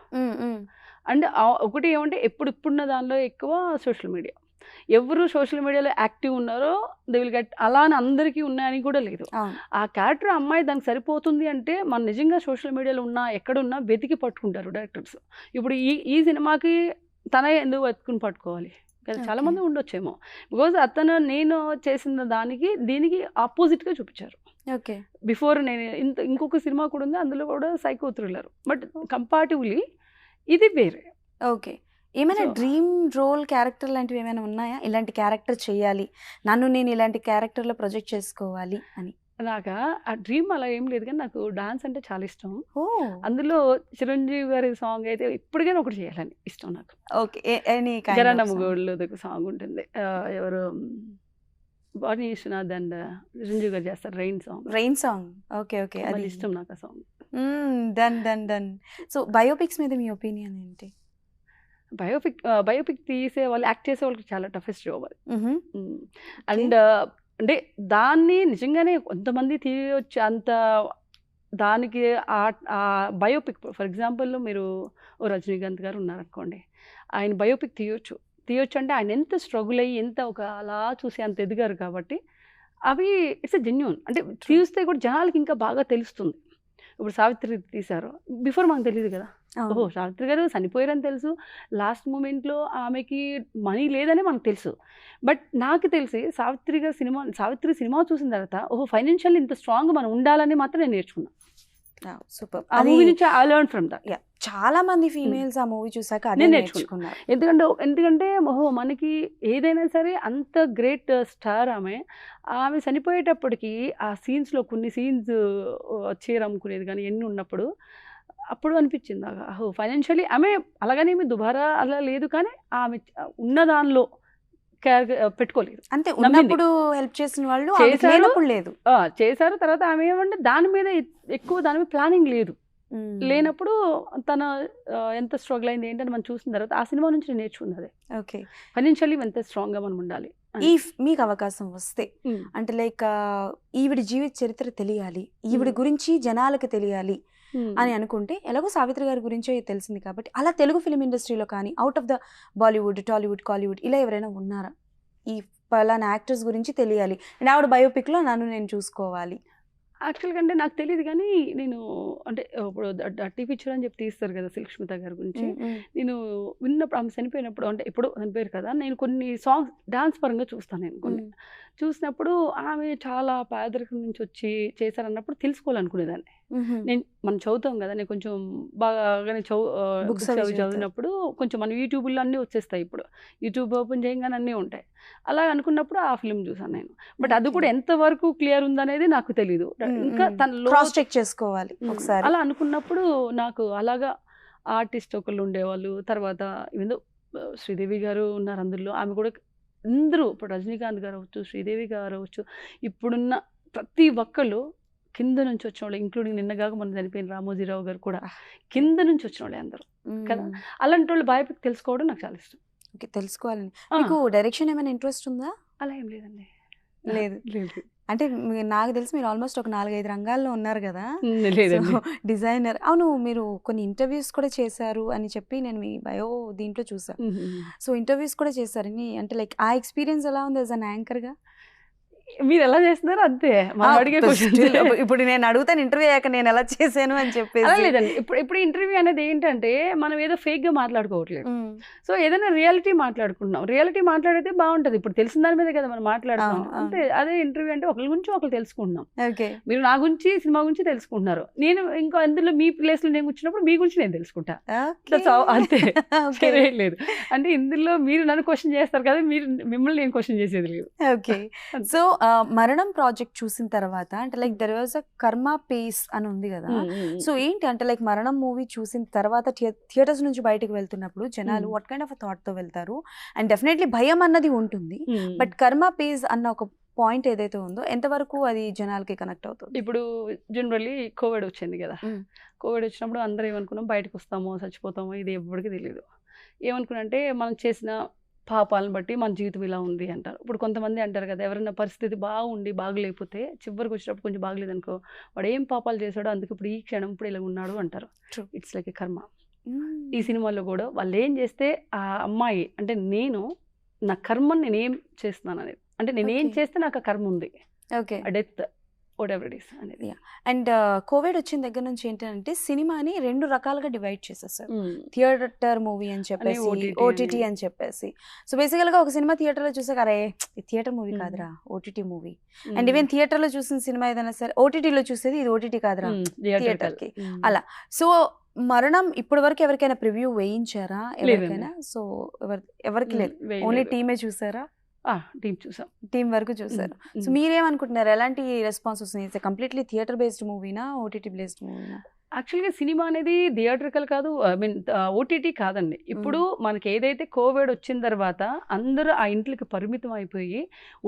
అండ్ ఒకటి ఏమంటే ఇప్పుడున్న దానిలో ఎక్కువ సోషల్ మీడియా, ఎవరు సోషల్ మీడియాలో యాక్టివ్ ఉన్నారో దే విల్ గెట్, అలా అని అందరికీ ఉన్నాయని కూడా లేదు. ఆ క్యారెక్టర్ అమ్మాయి దానికి సరిపోతుంది అంటే మనం నిజంగా సోషల్ మీడియాలో ఉన్నా ఎక్కడున్నా వెతికి పట్టుకుంటారు డైరెక్టర్స్. ఇప్పుడు ఈ సినిమాకి తన ఎందుకు వెతుకుని పట్టుకోవాలి కదా, చాలా మంది ఉండొచ్చేమో. బికాజ్ నేను చేసిన దీనికి ఆపోజిట్గా చూపించారు. ఓకే. బిఫోర్ నేను ఇంకొక సినిమా కూడా ఉంది, అందులో కూడా సైకో థ్రిల్లర్, బట్ కంపారిటివ్లీ ఇది వేరే. ఓకే. ఏమైనా డ్రీమ్ రోల్ క్యారెక్టర్ లాంటివి ఏమైనా ఉన్నాయా, ఇలాంటి క్యారెక్టర్ చేయాలి, నేను ఇలాంటి క్యారెక్టర్లో ప్రొజెక్ట్ చేసుకోవాలి అని? నాకు ఆ డ్రీమ్ అలా ఏం లేదు, కానీ నాకు డాన్స్ అంటే చాలా ఇష్టం. అందులో చిరంజీవి గారి సాంగ్ అయితే ఇప్పటికైనా ఒకటి చేయాలని ఇష్టం నాకు. ఓకే. జరనమ్మగోళ్ళు సాంగ్ ఉంటుంది, ఎవరు బాణి విశ్వనాథ్ అండ్ చిరంజీవి గారు చేస్తారు, రెయిన్ సాంగ్. ఓకే. ఓకే. అది ఇష్టం నాకు ఆ సాంగ్. డన్. సో బయోపిక్స్ మీద మీ ఒపీనియన్ ఏంటి? బయోపిక్ తీసే వాళ్ళు, యాక్ట్ చేసే వాళ్ళకి చాలా టఫెస్ట్ జాబ్ అది. అండ్ అంటే దాన్ని నిజంగానే కొంతమంది తీయొచ్చు, అంత దానికి ఆ బయోపిక్ ఫర్ ఎగ్జాంపుల్ మీరు ఓ రజనీకాంత్ గారు ఉన్నారనుకోండి, ఆయన బయోపిక్ తీయొచ్చు అంటే ఆయన ఎంత స్ట్రగుల్ అయ్యి ఎంత ఒక అలా చూసి అంత ఎదిగారు కాబట్టి అవి ఇట్స్ ఎ జెన్యూన్. అంటే తీస్తే కూడా జనాలకి ఇంకా బాగా తెలుస్తుంది. ఇప్పుడు సావిత్రి తీశారు, బిఫోర్ మనకు తెలియదు కదా, ఓహో సావిత్రి గారు చనిపోయారని తెలుసు, లాస్ట్ మూమెంట్లో ఆమెకి మనీ లేదని మనకు తెలుసు. బట్ నాకు తెలిసి సావిత్రి సినిమా చూసిన తర్వాత ఓహో ఫైనాన్షియల్ ఇంత స్ట్రాంగ్ మనం ఉండాలని మాత్రం నేను నేర్చుకున్నాను. సూపర్. ఆ మూవీ నుంచి ఐ లెర్న్ ఫ్రమ్ దట్. చాలా మంది ఫీమేల్స్ ఆ మూవీ చూసాక అదే నేను నేర్చుకున్నారు. ఎందుకంటే ఓహో మనకి ఏదైనా సరే అంత గ్రేట్ స్టార్ ఆమె చనిపోయేటప్పటికి ఆ సీన్స్లో కొన్ని సీన్స్ చీర అమ్ముకునేది కానీ ఎన్ని ఉన్నప్పుడు అప్పుడు అనిపించింది నాకు, ఓహో ఫైనాన్షియలీ ఆమె అలాగనేమి దుబారా అలా లేదు, కానీ ఆమె ఉన్న దానిలో కేర్ పెట్టుకోలేదు. అంతే, ఉన్నప్పుడు హెల్ప్ చేసిన వాళ్ళు లేదు చేశారు. తర్వాత ఆమె ఏమంటే దాని మీద ఎక్కువ దాని మీద ప్లానింగ్ లేదు, లేనప్పుడు తన ఎంత స్ట్రగుల్ అయింది ఏంటని మనం చూసిన తర్వాత ఆ సినిమా నుంచి నేను నేర్చుకున్నది. ఓకే, ఫైనాన్షియల్లీ ఎంత స్ట్రాంగ్గా మనం ఉండాలి. మీకు అవకాశం వస్తే అంటే లైక్ ఈవిడ జీవిత చరిత్ర తెలియాలి, ఈవిడ గురించి జనాలకు తెలియాలి అని అనుకుంటే, ఎలాగో సావిత్రి గారి గురించే తెలిసింది కాబట్టి, అలా తెలుగు ఫిలిం ఇండస్ట్రీలో కానీ out of the Bollywood, Tollywood, Kollywood ఇలా ఎవరైనా ఉన్నారా ఈ పలానా యాక్టర్స్ గురించి తెలియాలి అండ్ ఆవిడ బయోపిక్లో నేను చూసుకోవాలి? యాక్చువల్గా అంటే నాకు తెలియదు, కానీ నేను అంటే ఇప్పుడు డర్టీ పిక్చర్ అని చెప్పి తీస్తారు కదా సుష్మిత గారి గురించి, నేను విన్నప్పుడు ఆమె చనిపోయినప్పుడు, అంటే ఎప్పుడు చనిపోయారు కదా, నేను కొన్ని సాంగ్స్ డాన్స్ పరంగా చూస్తాను. నేను కొన్ని చూసినప్పుడు ఆమె చాలా పేదరికం నుంచి వచ్చి చేశారన్నప్పుడు తెలుసుకోవాలనుకునేదాన్ని. మనం చదువుతాం కదా, నేను కొంచెం బాగానే బుక్స్ అవి చదివినప్పుడు కొంచెం మన యూట్యూబ్లో అన్నీ వచ్చేస్తాయి, ఇప్పుడు యూట్యూబ్ ఓపెన్ చేయగానే అన్నీ ఉంటాయి. అలా అనుకున్నప్పుడు ఆ ఫిల్మ్ చూసాను నేను. బట్ అది కూడా ఎంతవరకు క్లియర్ ఉందనేది నాకు తెలీదు, ఇంకా తనలో క్రాస్ చెక్ చేసుకోవాలి ఒకసారి. అలా అనుకున్నప్పుడు నాకు అలాగా ఆర్టిస్ట్ ఒకళ్ళు ఉండేవాళ్ళు, తర్వాత ఏదో శ్రీదేవి గారు ఉన్నారు అందులో, ఆమె కూడా అందరూ ఇప్పుడు రజనీకాంత్ గారు అవ్వచ్చు, శ్రీదేవి గారు అవ్వచ్చు, ఇప్పుడున్న ప్రతి ఒక్కళ్ళు కింద నుంచి వచ్చిన వాళ్ళు, ఇంక్లూడింగ్ నిన్నగాక మన చనిపోయిన రామోజీరావు గారు కూడా కింద నుంచి వచ్చిన వాళ్ళే అందరూ కదా. అలాంటి వాళ్ళు బయోపిక్ తెలుసుకోవడం నాకు చాలా ఇష్టం. ఓకే, తెలుసుకోవాలని. మీకు డైరెక్షన్ ఏమైనా ఇంట్రెస్ట్ ఉందా? అలా ఏం లేదండి. లేదు. అంటే నాకు తెలిసి మీరు ఆల్మోస్ట్ ఒక 4-5 రంగాల్లో ఉన్నారు కదా, డిజైనర్. అవును, మీరు కొన్ని ఇంటర్వ్యూస్ కూడా చేశారు అని చెప్పి నేను మీ బయో దీంట్లో చూసాను. సో ఇంటర్వ్యూస్ కూడా చేశారని, అంటే లైక్ ఆ ఎక్స్పీరియన్స్ ఎలా ఉంది యాజ్ అన్ యాంకర్గా? మీరు ఎలా చేస్తున్నారు అంతే మనం అడిగే క్వశ్చన్. ఇప్పుడు నేను అడుగుతాను ఇంటర్వ్యూ అయ్యాక నేను ఎలా చేశాను అని చెప్పేసి. అలా లేదండి, ఇప్పుడు ఇంటర్వ్యూ అనేది ఏంటంటే మనం ఏదో ఫేక్గా మాట్లాడుకోవట్లేదు, సో ఏదైనా రియాలిటీ మాట్లాడుకుంటున్నాం. రియాలిటీ మాట్లాడితే బాగుంటుంది, ఇప్పుడు తెలిసిన దాని మీద కదా మనం మాట్లాడుతున్నాం అంతే. అదే ఇంటర్వ్యూ అంటే ఒకరి గురించి ఒకరు తెలుసుకుంటున్నాం. ఓకే, మీరు నా గురించి సినిమా గురించి తెలుసుకుంటున్నారు, నేను ఇంకా అందులో మీ ప్లేస్లో నేను కూర్చున్నప్పుడు మీ గురించి నేను తెలుసుకుంటా, అంతే. లేదు అంటే ఇందులో మీరు నన్ను క్వశ్చన్ చేస్తారు కదా, మిమ్మల్ని నేను క్వశ్చన్ చేసేది లేదు. ఓకే, సో మరణం ప్రాజెక్ట్ చూసిన తర్వాత అంటే లైక్ దెర్ వాజ్ అ కర్మ పేస్ అని ఉంది కదా, సో ఏంటి అంటే లైక్ మరణం మూవీ చూసిన తర్వాత థియేటర్స్ నుంచి బయటకు వెళ్తున్నప్పుడు జనాలు వాట్ కైండ్ ఆఫ్ థాట్ తో వెళ్తారు? అండ్ డెఫినెట్లీ భయం అన్నది ఉంటుంది, బట్ కర్మ పేస్ అన్న ఒక పాయింట్ ఏదైతే ఉందో ఎంతవరకు అది జనాలకి కనెక్ట్ అవుతుంది? ఇప్పుడు జనరల్లీ కోవిడ్ వచ్చింది కదా, కోవిడ్ వచ్చినప్పుడు అందరూ ఏమనుకున్నాం, బయటకు వస్తామో చచ్చిపోతామో ఇది ఎవరికి తెలియదు. ఏమనుకున్నంటే మనం చేసిన పాపాలను బట్టి మన జీవితం ఇలా ఉంది అంటారు. ఇప్పుడు కొంతమంది అంటారు కదా, ఎవరైనా పరిస్థితి బాగుండి బాగలేకపోతే చివరికి వచ్చినప్పుడు కొంచెం బాగలేదు అనుకో, వాడు ఏం పాపాలు చేశాడో అందుకు ఇప్పుడు ఈ క్షణం ఇప్పుడు ఇలా ఉన్నాడు అంటారు. ఇట్స్ లైక్ ఏ కర్మ. ఈ సినిమాలో కూడా వాళ్ళు ఏం చేస్తే ఆ అమ్మాయి అంటే నేను నా కర్మని నేనేం చేస్తున్నాను అనేది, అంటే నేనేం చేస్తే నాకు ఆ కర్మ ఉంది, డెత్ వాటెవర్ ఇట్ ఈస్ అనేది. అండ్ కోవిడ్ వచ్చిన దగ్గర నుంచి ఏంటంటే సినిమాని 2 రకాలుగా డివైడ్ చేసేసారు, థియేటర్ మూవీ అని చెప్పేసి, ఓటీటీ అని చెప్పేసి. సో బేసికల్ గా ఒక సినిమా థియేటర్ లో చూసాక అరే థియేటర్ మూవీ కాదురా OTT movie, and even theatre లో చూసిన సినిమా ఏదైనా సరే ఓటీటీలో చూసేది ఇది ఓటీటీ కాదురా థియేటర్ కి, అలా. సో మరణం ఇప్పటి వరకు ఎవరికైనా ప్రివ్యూ వేయించారా ఎవరికైనా? సో ఎవరికి లేదు, ఓన్లీ టీమే చూసారా? టీం చూసాం, టీం వరకు చూసారు. సో మీరేమనుకుంటున్నారు, ఎలాంటి రెస్పాన్స్ వస్తుంది? కంప్లీట్లీ థియేటర్ బేస్డ్ మూవీనా ఓటీటీ బేస్డ్ మూవీనా? యాక్చువల్గా సినిమా అనేది థియేట్రికల్ కాదు, ఐ మీన్ ఓటీటీ కాదండి. ఇప్పుడు మనకి ఏదైతే కోవిడ్ వచ్చిన తర్వాత అందరూ ఆ ఇంట్లోకి పరిమితం అయిపోయి,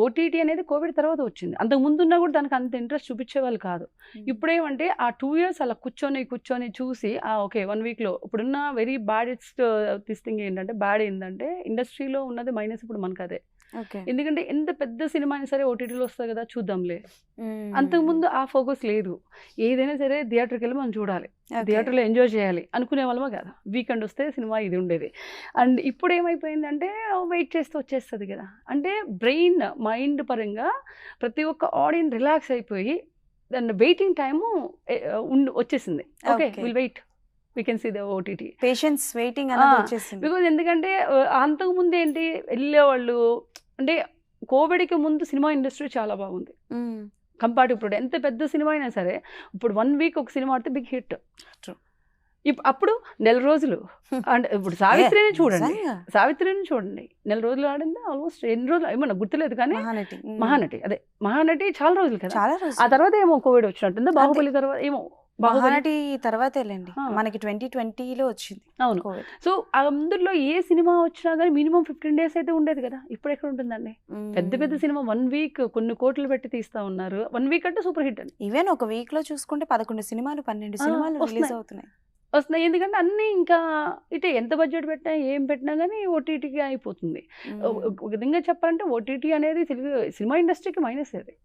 ఓటీటీ అనేది కోవిడ్ తర్వాత వచ్చింది. అంతకు ముందున్నా కూడా దానికి అంత ఇంట్రెస్ట్ చూపించేవాళ్ళు కాదు. ఇప్పుడేమంటే ఆ 2 years అలా కూర్చొని చూసి ఓకే 1 weekలో ఇప్పుడున్న వెరీ బ్యాడెస్ట్ థింగ్ ఏంటంటే, బ్యాడ్ ఏంటంటే ఇండస్ట్రీలో ఉన్నది మైనస్ ఇప్పుడు మనకు అదే. ఓకే. ఎందుకంటే ఎంత పెద్ద సినిమా అయినా సరే ఓటీటీలో వస్తుంది కదా, చూద్దాంలే. అంతకుముందు ఆ ఫోకస్ లేదు. ఏదైనా సరే థియేటర్కి వెళ్ళి మనం చూడాలి, థియేటర్లో ఎంజాయ్ చేయాలి అనుకునే వాళ్ళమా కదా. వీకెండ్ వస్తే సినిమా ఇది ఉండేది. అండ్ ఇప్పుడు ఏమైపోయిందంటే వెయిట్ చేస్తూ వచ్చేస్తుంది కదా. అంటే బ్రెయిన్ మైండ్ పరంగా ప్రతి ఒక్క ఆడియన్స్ రిలాక్స్ అయిపోయి దాని వెయిటింగ్ టైము వచ్చేసింది. Okay, will wait, we can see the OTT. Patience waiting అనేది వచ్చేసింది. బికాజ్ ఎందుకంటే అంతకుముందు ఏంటి వెళ్ళేవాళ్ళు, అంటే కోవిడ్కి ముందు సినిమా ఇండస్ట్రీ చాలా బాగుంది కంపేర్ టు ఇప్పుడు. ఎంత పెద్ద సినిమా అయినా సరే ఇప్పుడు 1 వీక్ ఒక సినిమా ఆడితే బిగ్ హిట్. అప్పుడు నెల రోజులు. అండ్ ఇప్పుడు సావిత్రిని చూడండి, నెల రోజులు ఆడింది ఆల్మోస్ట్. ఎన్ని రోజులు ఏమన్నా గుర్తులేదు కానీ మహానటి, అదే మహానటి చాలా రోజులు కదా. ఆ తర్వాత ఏమో కోవిడ్ వచ్చినట్టుంది. బాహుబలి తర్వాత ఏమో, మహానటి తర్వాతేలేండి మనకి 2020లో వచ్చింది. అవును. సో అందులో ఏ సినిమా వచ్చినా కానీ మినిమం 15 days అయితే ఉండేది కదా. ఇప్పుడు ఎక్కడ ఉంటుందండి? పెద్ద పెద్ద సినిమా 1 వీక్ కొన్ని కోట్లు పెట్టి తీస్తా ఉన్నారు. 1 వీక్ అంటే సూపర్ హిట్ అండి. ఈవెన్ ఒక వీక్ లో చూసుకుంటే 11 సినిమాలు 12 సినిమాలు రిలీజ్ అవుతున్నాయి. ఎందుకంటే అన్నీ ఇంకా ఇటే ఎంత బడ్జెట్ పెట్టినా ఏం పెట్టినా కానీ ఓటీటీకి అయిపోతుంది. ఒక విధంగా చెప్పాలంటే ఓటీటీ అనేది తెలుగు సినిమా ఇండస్ట్రీకి మైనస్ అది.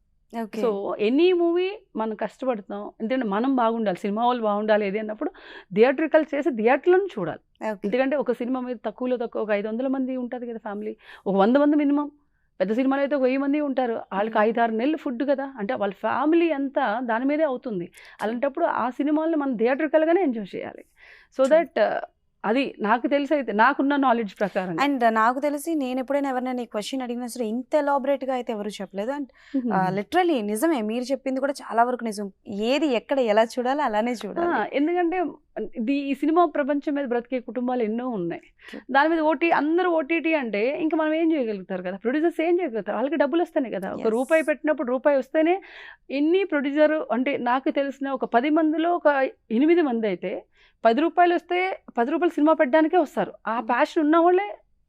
సో ఎనీ మూవీ మనం కష్టపడతాం, ఎందుకంటే మనం బాగుండాలి, సినిమా వాళ్ళు బాగుండాలి ఏది అన్నప్పుడు థియేట్రికల్ చేసి థియేటర్లను చూడాలి. ఎందుకంటే ఒక సినిమా మీద తక్కువ ఒక 500 మంది ఉంటుంది కదా ఫ్యామిలీ, ఒక 100 మంది మినిమం. పెద్ద సినిమాలో అయితే 1000 మంది ఉంటారు, వాళ్ళకి 5-6 నెలలు ఫుడ్ కదా, అంటే వాళ్ళ ఫ్యామిలీ అంతా దాని మీదే అవుతుంది. అలాంటప్పుడు ఆ సినిమాలను మనం థియేట్రికల్గానే ఎంజాయ్ చేయాలి. సో దట్ అది నాకు తెలిసి అయితే నాకున్న నాలెడ్జ్ ప్రకారం. అండ్ నాకు తెలిసి నేను ఎప్పుడైనా ఎవరైనా ఈ క్వశ్చన్ అడిగినా సరే ఇంత ఎలాబరేట్ గా అయితే ఎవరు చెప్పలేదు. అండ్ లిటరలీ నిజమే మీరు చెప్పింది కూడా చాలా వరకు నిజం. ఏది ఎక్కడ ఎలా చూడాలో అలానే చూడాలి. ఎందుకంటే ఈ సినిమా ప్రపంచం మీద బ్రతికే కుటుంబాలు ఎన్నో ఉన్నాయి. దాని మీద అందరూ ఓటీటీ అంటే ఇంకా మనం ఏం చేయగలుగుతారు కదా, ప్రొడ్యూసర్స్ ఏం చేయగలుగుతారు, వాళ్ళకి డబ్బులు వస్తేనే కదా. ఒక రూపాయి పెట్టినప్పుడు రూపాయి వస్తేనే. ఎన్ని ప్రొడ్యూసర్ అంటే నాకు తెలిసిన ఒక 10 మందిలో ఒక 8 మంది అయితే 10 రూపాయలు వస్తే 10 రూపాయలు సినిమా పెట్టడానికే వస్తారు. ఆ ప్యాషన్ ఉన్న వాళ్ళే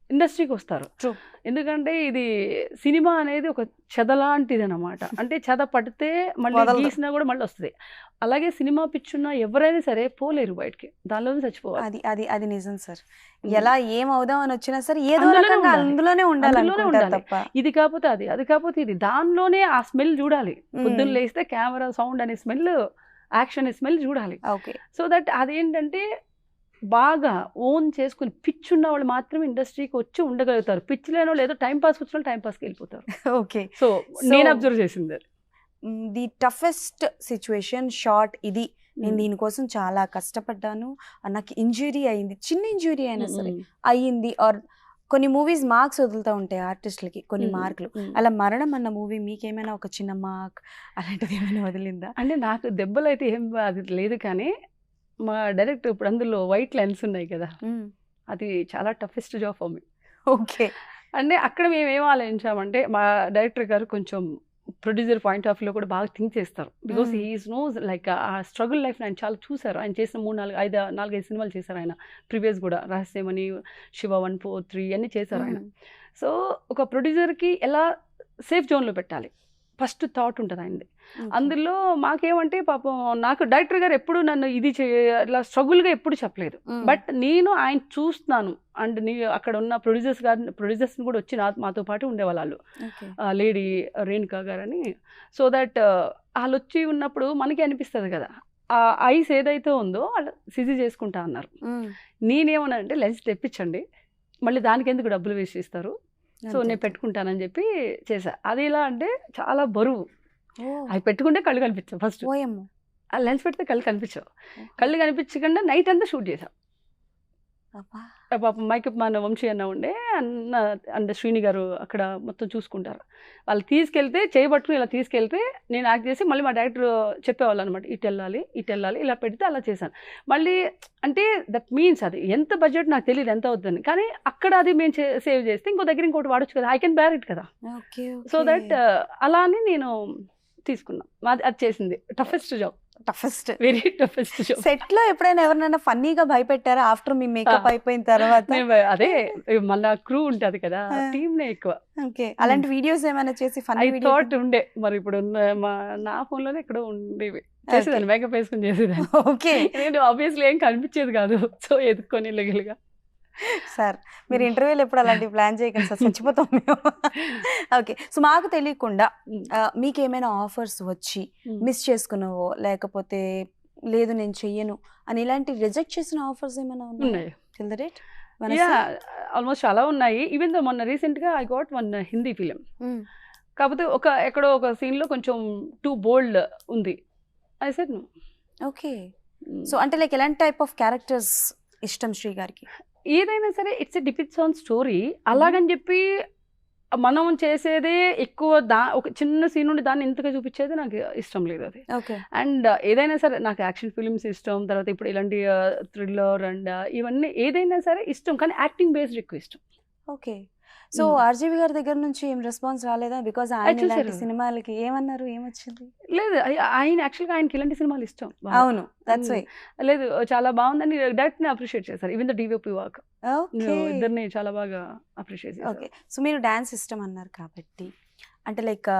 ఇండస్ట్రీకి వస్తారు. ఎందుకంటే ఇది సినిమా అనేది ఒక చెద లాంటిది అనమాట. అంటే చెద పడితే మళ్ళీ గీసినా కూడా మళ్ళీ వస్తుంది. అలాగే సినిమా పిచ్చున్న ఎవరైనా సరే పోలేరు బయటకి, దానిలోనే చచ్చిపోవాలి. అది అది అది నిజం సార్. ఎలా ఏమవుదాం అని వచ్చినా సరే ఏదో రకంగా అందులోనే ఉండాలి. ఇది కాకపోతే అది, అది కాకపోతే ఇది, దానిలోనే ఆ స్మెల్ చూడాలి. పొద్దున్న లేస్తే కెమెరా సౌండ్ అనే స్మెల్, యాక్షన్ స్మెల్ చూడాలి. సో దట్ అదేంటంటే బాగా ఓన్ చేసుకుని పిచ్ ఉన్న వాళ్ళు మాత్రమే ఇండస్ట్రీకి వచ్చి ఉండగలుగుతారు. పిచ్ లేని వాళ్ళు ఏదో టైం పాస్ వచ్చిన వాళ్ళు టైం పాస్కి వెళ్ళిపోతారు. ఓకే. సో నేను అబ్జర్వ్ చేసింది ది టఫెస్ట్ సిచ్యువేషన్ షార్ట్ ఇది. నేను దీనికోసం చాలా కష్టపడ్డాను, నాకు ఇంజురీ అయింది, చిన్న ఇంజురీ అయినా సరే అయ్యింది. ఆర్ కొన్ని మూవీస్ మార్క్స్ వదులుతూ ఉంటాయి ఆర్టిస్టులకి, కొన్ని మార్కులు. అలా మరణం అన్న మూవీ మీకేమైనా ఒక చిన్న మార్క్ అలాంటిది ఏమైనా వదిలిందా? అంటే నాకు దెబ్బలు అయితే ఏం అది లేదు, కానీ మా డైరెక్టర్ ఇప్పుడు అందులో వైట్ లెన్స్ ఉన్నాయి కదా, అది చాలా toughest job for me. Okay. అంటే అక్కడ మేము ఏం ఆలోచించామంటే మా డైరెక్టర్ గారు కొంచెం ప్రొడ్యూసర్ పాయింట్ ఆఫ్ వ్యూలో కూడా బాగా థింక్ చేస్తారు. బికాస్ హీఈస్ నోస్ లైక్ ఆ స్ట్రగుల్ లైఫ్ ఆయన చాలా చూశారు. ఆయన చేసిన 4-5 సినిమాలు చేశారు ఆయన. ప్రీవియస్ కూడా రహస్యమని, శివ 1, 4, 3 అన్నీ చేశారు ఆయన. సో ఒక ప్రొడ్యూసర్కి ఎలా సేఫ్ జోన్లో పెట్టాలి ఫస్ట్ థాట్ ఉంటుంది ఆయనది. అందులో మాకేమంటే పాపం నాకు డైరెక్టర్ గారు ఎప్పుడు నన్ను ఇది ఇట్లా స్ట్రగుల్గా ఎప్పుడు చెప్పలేదు. బట్ నేను ఆయన చూస్తున్నాను. అండ్ అక్కడ ఉన్న ప్రొడ్యూసర్స్ని కూడా వచ్చి మాతో పాటు ఉండేవాళ్ళు, లేడీ రేణుకా గారని. సో దట్ వాళ్ళు వచ్చి ఉన్నప్పుడు మనకి అనిపిస్తుంది కదా, ఆ ఐస్ ఏదైతే ఉందో వాళ్ళు సిజీ చేసుకుంటా అన్నారు. నేనేమన్నానంటే లెన్స్ తెప్పించండి, మళ్ళీ దానికి ఎందుకు డబ్బులు వేస్ట్ చేస్తారు, సో నేను పెట్టుకుంటానని చెప్పి చేశా. అది ఎలా అంటే చాలా బరువు, అవి పెట్టుకుంటే కళ్ళు కనిపించావు. ఫస్ట్ ఆ లెన్స్ పెడితే కళ్ళు కనిపించావు. కళ్ళు కనిపించకుండా నైట్ అంతా షూట్ చేసాం. పాపం మేకప్ మన వంశీ అన్న ఉండే అన్న అండ్ శ్రీని గారు అక్కడ మొత్తం చూసుకుంటారు. వాళ్ళు తీసుకెళ్తే చేయబట్టుకుని ఇలా తీసుకెళ్తే నేను యాక్ట్ చేసి మళ్ళీ మా డైరెక్టర్ చెప్పేవాళ్ళు అనమాట, ఇటు వెళ్ళాలి ఇలా పెడితే అలా చేశాను. మళ్ళీ అంటే దట్ మీన్స్ అది ఎంత బడ్జెట్ నాకు తెలియదు ఎంత అవుతుందని, కానీ అక్కడ అది మేము సేవ్ చేస్తే ఇంకో దగ్గర ఇంకోటి వాడచ్చు కదా, ఐ కెన్ బేర్ ఇట్ కదా. సో దట్ అలా అని నేను తీసుకున్నాం. అది చేసింది toughest job, very toughest job. Set లో ఎప్పుడైనా ఎవరినైనా ఫన్నీగా భయపెట్టారా ఆఫ్టర్ మీ మేకప్ అయిపోయిన తర్వాత? అదే మన క్రూ ఉంటది కదా, టీమ్ నే ఎక్కువ. ఓకే. అలాంటి వీడియోస్ ఏమైనా చేసి ఫన్నీ థాట్ ఉండే, మరి ఇప్పుడు నా ఫోన్ లోనే ఎక్కడో ఉండేవి, చేసేదాన్ని మేకప్ వేసుకుని చేసేదాన్ని. ఓకే. నేను ఆబ్వియస్లీ ఏం కనిపించేది కాదు, సో ఎదుక్కొని ఇల్లగిలిగా. సార్ మీరు ఇంటర్వ్యూలో ఎప్పుడు అలాంటి ప్లాన్ చేయకండి సార్, చచ్చిపోతాం మేము. ఓకే, సో మాకు తెలియకుండా మీకు ఏమైనా ఆఫర్స్ వచ్చి మిస్ చేసుకున్నావో, లేకపోతే లేదు నేను చెయ్యను అని ఇలాంటి రిజెక్ట్ చేసిన ఆఫర్స్ ఏమైనా ఉన్నాయి till the date? ఆల్మోస్ట్ చాలా ఉన్నాయి. ఈవెన్ దో మొన్న రీసెంట్గా I got one Hindi film. కాకపోతే ఎక్కడో ఒక సీన్లో కొంచెం టూ బోల్డ్ ఉంది. I said no. Okay, so అంటే లైక్ ఎలాంటి టైప్ ఆఫ్ క్యారెక్టర్స్ ఇష్టం శ్రీ గారికి? ఏదైనా సరే ఇట్స్ డిపెండ్స్ ఆన్ స్టోరీ. అలాగని చెప్పి మనం చేసేదే ఎక్కువ ఒక చిన్న సీన్ నుండి దాన్ని ఇంతగా చూపించేది నాకు ఇష్టం లేదు అది. ఓకే, అండ్ ఏదైనా సరే నాకు యాక్షన్ ఫిల్మ్స్ ఇష్టం, తర్వాత ఇప్పుడు ఇలాంటి థ్రిల్లర్ అండ్ ఇవన్నీ ఏదైనా సరే ఇష్టం, కానీ యాక్టింగ్ బేస్డ్ ఎక్కువ ఇష్టం. ఓకే, సో ఆర్జీవి గారి దగ్గర నుంచి ఏం రెస్పాన్స్ రాలేదా? బికాజ్ ఆయన ఇలాంటి సినిమాలకి ఏమన్నారు, ఏమొచ్చింది? లేదు, ఆయన యాక్చువల్గా ఆయనకి ఇలాంటి సినిమాలు ఇష్టం. అవును, దట్స్ వై. లేదు, చాలా బాగుందని డైరెక్ట్ని అప్రిషియేట్ చేశారు. ఈవెన్ ద డిఓపి వర్క్ ఇద్దరిని చాలా బాగా అప్రిషియేట్ చేశారు. ఓకే, సో మీరు డాన్స్ ఇష్టం అన్నారు కాబట్టి, అంటే లైక్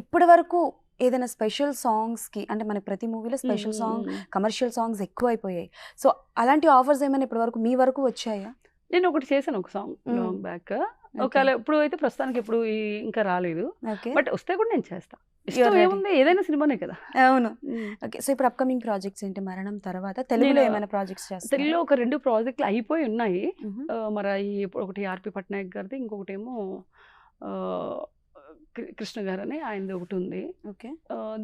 ఇప్పటి వరకు ఏదైనా స్పెషల్ సాంగ్స్కి, అంటే మనకి ప్రతి మూవీలో స్పెషల్ సాంగ్, కమర్షియల్ సాంగ్స్ ఎక్కువ అయిపోయాయి. సో అలాంటి ఆఫర్స్ ఏమైనా ఇప్పటి వరకు మీ వరకు వచ్చాయా? నేను ఒకటి చేశాను, ఒక సాంగ్ లాంగ్ బ్యాక్. ఒకవేళ ఇప్పుడు అయితే ప్రస్తుతానికి ఎప్పుడు ఇంకా రాలేదు, బట్ వస్తే కూడా నేను చేస్తా. ఇష్టం ఏముంది, ఏదైనా సినిమానే కదా. అవును. ఓకే, సో ఇప్పుడు అప్కమింగ్ ప్రాజెక్ట్స్ ఏంటి? మరణం తర్వాత తెలుగులో ఏమైనా ప్రాజెక్ట్స్ చేస్తారు? తెలుగులో ఒక 2 ప్రాజెక్టులు అయిపోయి ఉన్నాయి. మరి ఒకటి ఆర్పి పట్నాయక్ గారిది, ఇంకొకటి ఏమో కృష్ణ గారు అని ఆయనది ఒకటి ఉంది. ఓకే,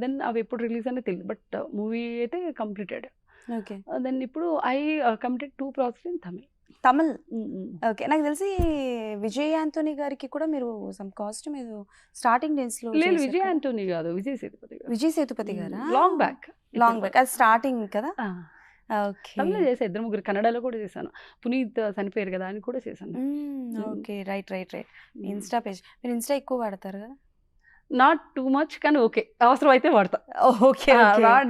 దెన్ అవి ఎప్పుడు రిలీజ్ అనేది తెలియదు, బట్ మూవీ అయితే కంప్లీటెడ్. ఓకే, దెన్ ఇప్పుడు I complete 2 projects in Tamil. Okay, నాకు తెలిసి విజయ్ యాంటోనీ గారికి కూడా మీరు సమ్ కాస్ట్యూమ్ ఏదో స్టార్టింగ్ డేస్ లో. లేదు, విజయ్ యాంటోనీ కాదు, విజయ్ సేతుపతి గారా? లాంగ్ బ్యాక్ అది స్టార్టింగ్ కదా. ఓకే, తమిళ చేసా, 2-3 కన్నడలో కూడా చేశాను. పునీత్ చనిపోయారు కదా అని కూడా చేశాను. Okay, right. ఇన్స్టా పేజ్, మీరు ఇన్స్టా ఎక్కువ వాడతారు కదా? నాట్ టూ మచ్, కానీ ఓకే, అవసరం అయితే వాడతా. ఓకే,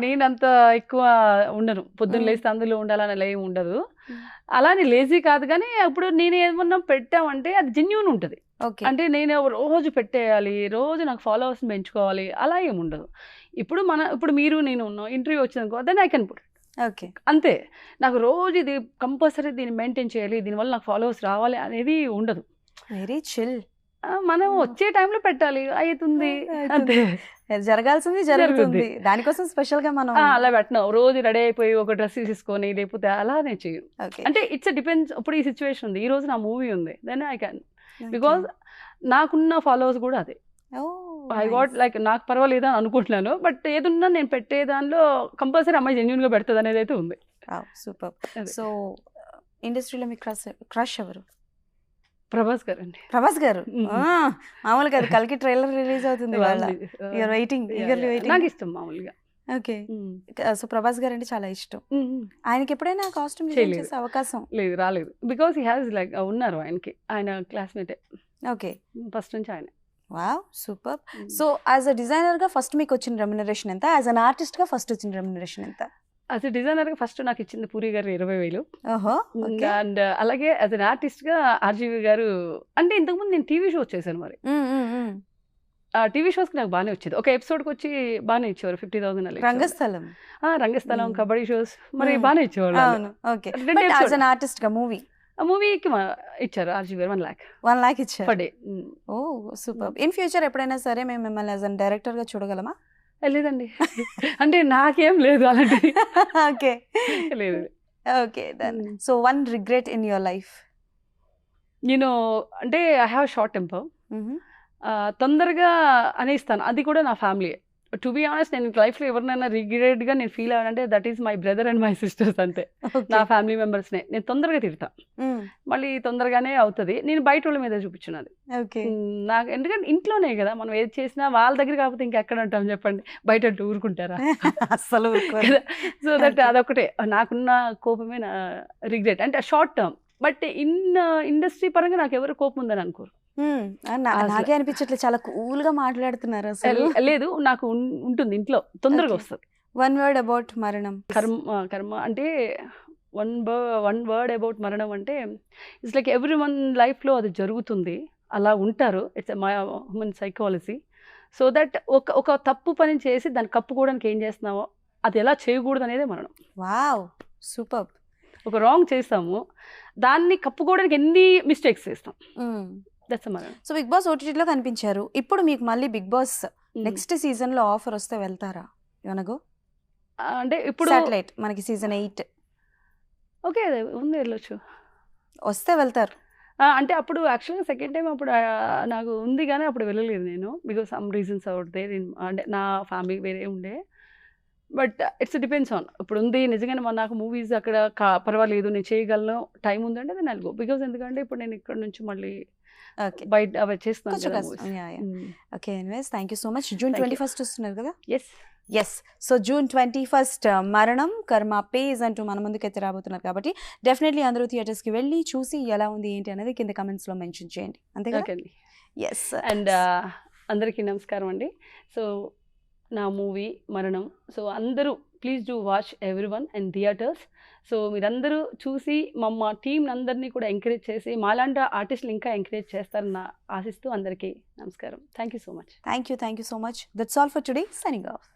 నేను అంత ఎక్కువ ఉండను, పొద్దున్న లేస్తే అందులో ఉండాలని ఏమి ఉండదు. అలానే లేజీ కాదు, కానీ ఇప్పుడు నేను ఏమన్నా పెట్టామంటే అది జెన్యూన్ ఉంటుంది. అంటే నేను రోజు పెట్టేయాలి, రోజు నాకు ఫాలోవర్స్ పెంచుకోవాలి అలా ఏమి ఉండదు. ఇప్పుడు మీరు నేను ఉన్నాం, ఇంటర్వ్యూ వచ్చిందనుకో, then I can put. Okay, అంతే. నాకు రోజు ఇది కంపల్సరీ దీన్ని మెయింటైన్ చేయాలి, దీనివల్ల నాకు ఫాలోవర్స్ రావాలి అనేది ఉండదు. Very chill. మనం వచ్చే టైంలో పెట్టాలి, అవుతుంది అంతే. జరగాల్సింది జరుగుతుంది, దానికోసం స్పెషల్ గా మనం అలా పెట్టినాం. రోజు రెడీ అయిపోయి ఒక డ్రెస్ తీసుకొని లేకపోతే అలానే చేయు. అంటే ఇట్స్ డిపెండ్స్. ఇప్పుడు ఈ సిచ్యువేషన్ ఉంది, ఈ రోజు నా మూవీ ఉంది, దెన్ ఐ క్యాన్. బికాజ్ నాకున్న ఫాలోవర్స్ కూడా అదే. ఐ గాట్ లైక్ నాకు పర్వాలేదు అని అనుకుంటున్నాను, బట్ ఏదున్నా నేను పెట్టే దానిలో కంపల్సరీ అమ్మాయి జెన్యూన్ గా పెడుతుంది అనేది అయితే ఉంది. సూపర్. సో ఇండస్ట్రీలో మీ క్రష్ ఎవరు? ప్రభాస్ గారు అండి. ప్రభాస్ గారు మామూలుగా అది కల్కి ట్రైలర్ రిలీజ్ అవుతుంది, నాకు ఇష్టం మామూలుగా. ఓకే, సో ప్రభాస్ గారు అంటే చాలా ఇష్టం. ఆయనకి ఎప్పుడైనా కాస్ట్యూమ్ చేసే అవకాశం లేదు, రాలేదు. బికాస్ హీ హాజ్ లైక్ ఉన్నారు ఆయనకి, ఆయన క్లాస్మేటే. ఓకే, ఫస్ట్ నుంచి ఆయన. Wow, super. So as a designer గా ఫస్ట్ మీకు వచ్చిన రెమ్యునరేషన్ ఎంత? యాజ్ అన్ ఆర్టిస్ట్ గా ఫస్ట్ వచ్చిన రెమ్యునరేషన్ ఎంత? యాజ్ ఎ డిజైనర్గా ఫస్ట్ నాకు ఇచ్చింది పూరి గారు 20,000. ఓకే, అండ్ అలాగే యాజ్ అన్ ఆర్టిస్ట్గా ఆర్జీవి గారు. అంటే ఇంతకుముందు నేను టీవీ షోస్ చేశాను, మరి ఆ టీవీ షోస్కి నాకు బాగానే వచ్చేది. ఒక ఎపిసోడ్కి వచ్చి బాగానే ఇచ్చేవారు 50,000 అలా. రంగస్థలం కబడ్డీ షోస్ మరి బాగానే ఇచ్చేవాళ్ళు. మూవీకి ఇచ్చారు ఆర్జీవి గారు 1 lakh ఇచ్చారు per day. Oh super. In future ఎప్పుడైనా సరే మేము మిమ్మల్ని యాజ్ అన్ డైరెక్టర్ గా చూడగలమా? లేదండి, అంటే నాకేం లేదు అలాంటిది. ఓకే, లేదు. Okay, then so one regret in your life? నేను అంటే ఐ హ్యావ్ షార్ట్ టెంపర్, తొందరగా అనేస్తాను. అది కూడా నా ఫ్యామిలీ. టు బి ఆనెస్ట్, నేను లైఫ్లో ఎవరినైనా రిగ్రెట్గా నేను ఫీల్ అవ్వాలంటే that is my brother and my sisters అంతే. నా ఫ్యామిలీ మెంబర్స్నే నేను తొందరగా తిడతా, మళ్ళీ తొందరగానే అవుతుంది. నేను బయట వాళ్ళ మీద చూపించున్నది నాకు, ఎందుకంటే ఇంట్లోనే కదా మనం ఏది చేసినా వాళ్ళ దగ్గర కాకపోతే ఇంకెక్కడ ఉంటాం చెప్పండి, బయట ఊరుకుంటారా? అసలు. సో దట్ అదొకటే నాకున్న కోపమే నా రిగ్రెట్. అంటే షార్ట్ టర్మ్, బట్ ఇండస్ట్రీ పరంగా నాకు ఎవరు కోపం ఉందని అనుకోరు. నాకే అనిపించట్లేదు, చాలా కూల్ గా మాట్లాడుతున్నారు అసలు. లేదు, నాకు ఉంటుంది, ఇంట్లో తొందరగా వస్తుంది. వన్ వర్డ్ అబౌట్ మరణం. కర్మ అంటే వన్ వర్డ్ అబౌట్ మరణం అంటే ఇట్స్ లైక్ ఎవ్రీ వన్ లైఫ్లో అది జరుగుతుంది, అలా ఉంటారు. It's my human psychology. So that ఒక తప్పు పని చేసి దాన్ని కప్పుకోవడానికి ఏం చేస్తున్నావో అది ఎలా చేయకూడదు అనేది మరణం. Wow, super. ఒక రాంగ్ చేస్తాము, దాన్ని కప్పుకోవడానికి ఎన్ని మిస్టేక్స్ చేస్తాం. దట్స్ మనం. సో బిగ్ బాస్ ఓటీటీలో కనిపించారు, ఇప్పుడు మీకు మళ్ళీ బిగ్ బాస్ నెక్స్ట్ సీజన్లో ఆఫర్ వస్తే వెళ్తారా? యోనగో అంటే ఇప్పుడు సాటిలైట్ మనకి సీజన్ 8 ఓకే ఉంది, వెళ్ళొచ్చు. వస్తే వెళ్తారు. అంటే అప్పుడు యాక్చువల్గా సెకండ్ టైం అప్పుడు నాకు ఉంది కానీ అప్పుడు వెళ్ళలేదు నేను, because some reasons out there in, అంటే నా ఫ్యామిలీ వేరే ఉండే. బట్ ఇట్స్ డిపెండ్స్ ఆన్, ఇప్పుడు ఉంది నిజంగానే నాకు మూవీస్ అక్కడ పర్వాలేదు నేను చేయగలను, టైం ఉందంటే నేను వెళ్ళగో. బికాస్ ఎందుకంటే ఇప్పుడు నేను ఇక్కడ నుంచి మళ్ళీ బయట అవి చేస్తున్నాను కదా movies. Okay, anyways thank you so much. June 21 వస్తున్నారు కదా? ఎస్. సో జూన్ 21 మరణం కర్మ పేజ్ అంటూ మన ముందుకైతే రాబోతున్నారు కాబట్టి డెఫినెట్లీ అందరూ థియేటర్స్కి వెళ్ళి చూసి ఎలా ఉంది ఏంటి అనేది కింద కమెంట్స్లో మెన్షన్ చేయండి, అంతే కదా? ఎస్. అండ్ అందరికీ నమస్కారం అండి. సో నా మూవీ మరణం, సో అందరూ please do watch everyone and theatres. So మీరందరూ చూసి మా టీం అందరినీ కూడా ఎంకరేజ్ చేసి మాలాంటి ఆర్టిస్టులు ఇంకా ఎంకరేజ్ చేస్తారని ఆశిస్తూ అందరికీ నమస్కారం. Thank you so much. Thank you so much. That's all for today. Signing off.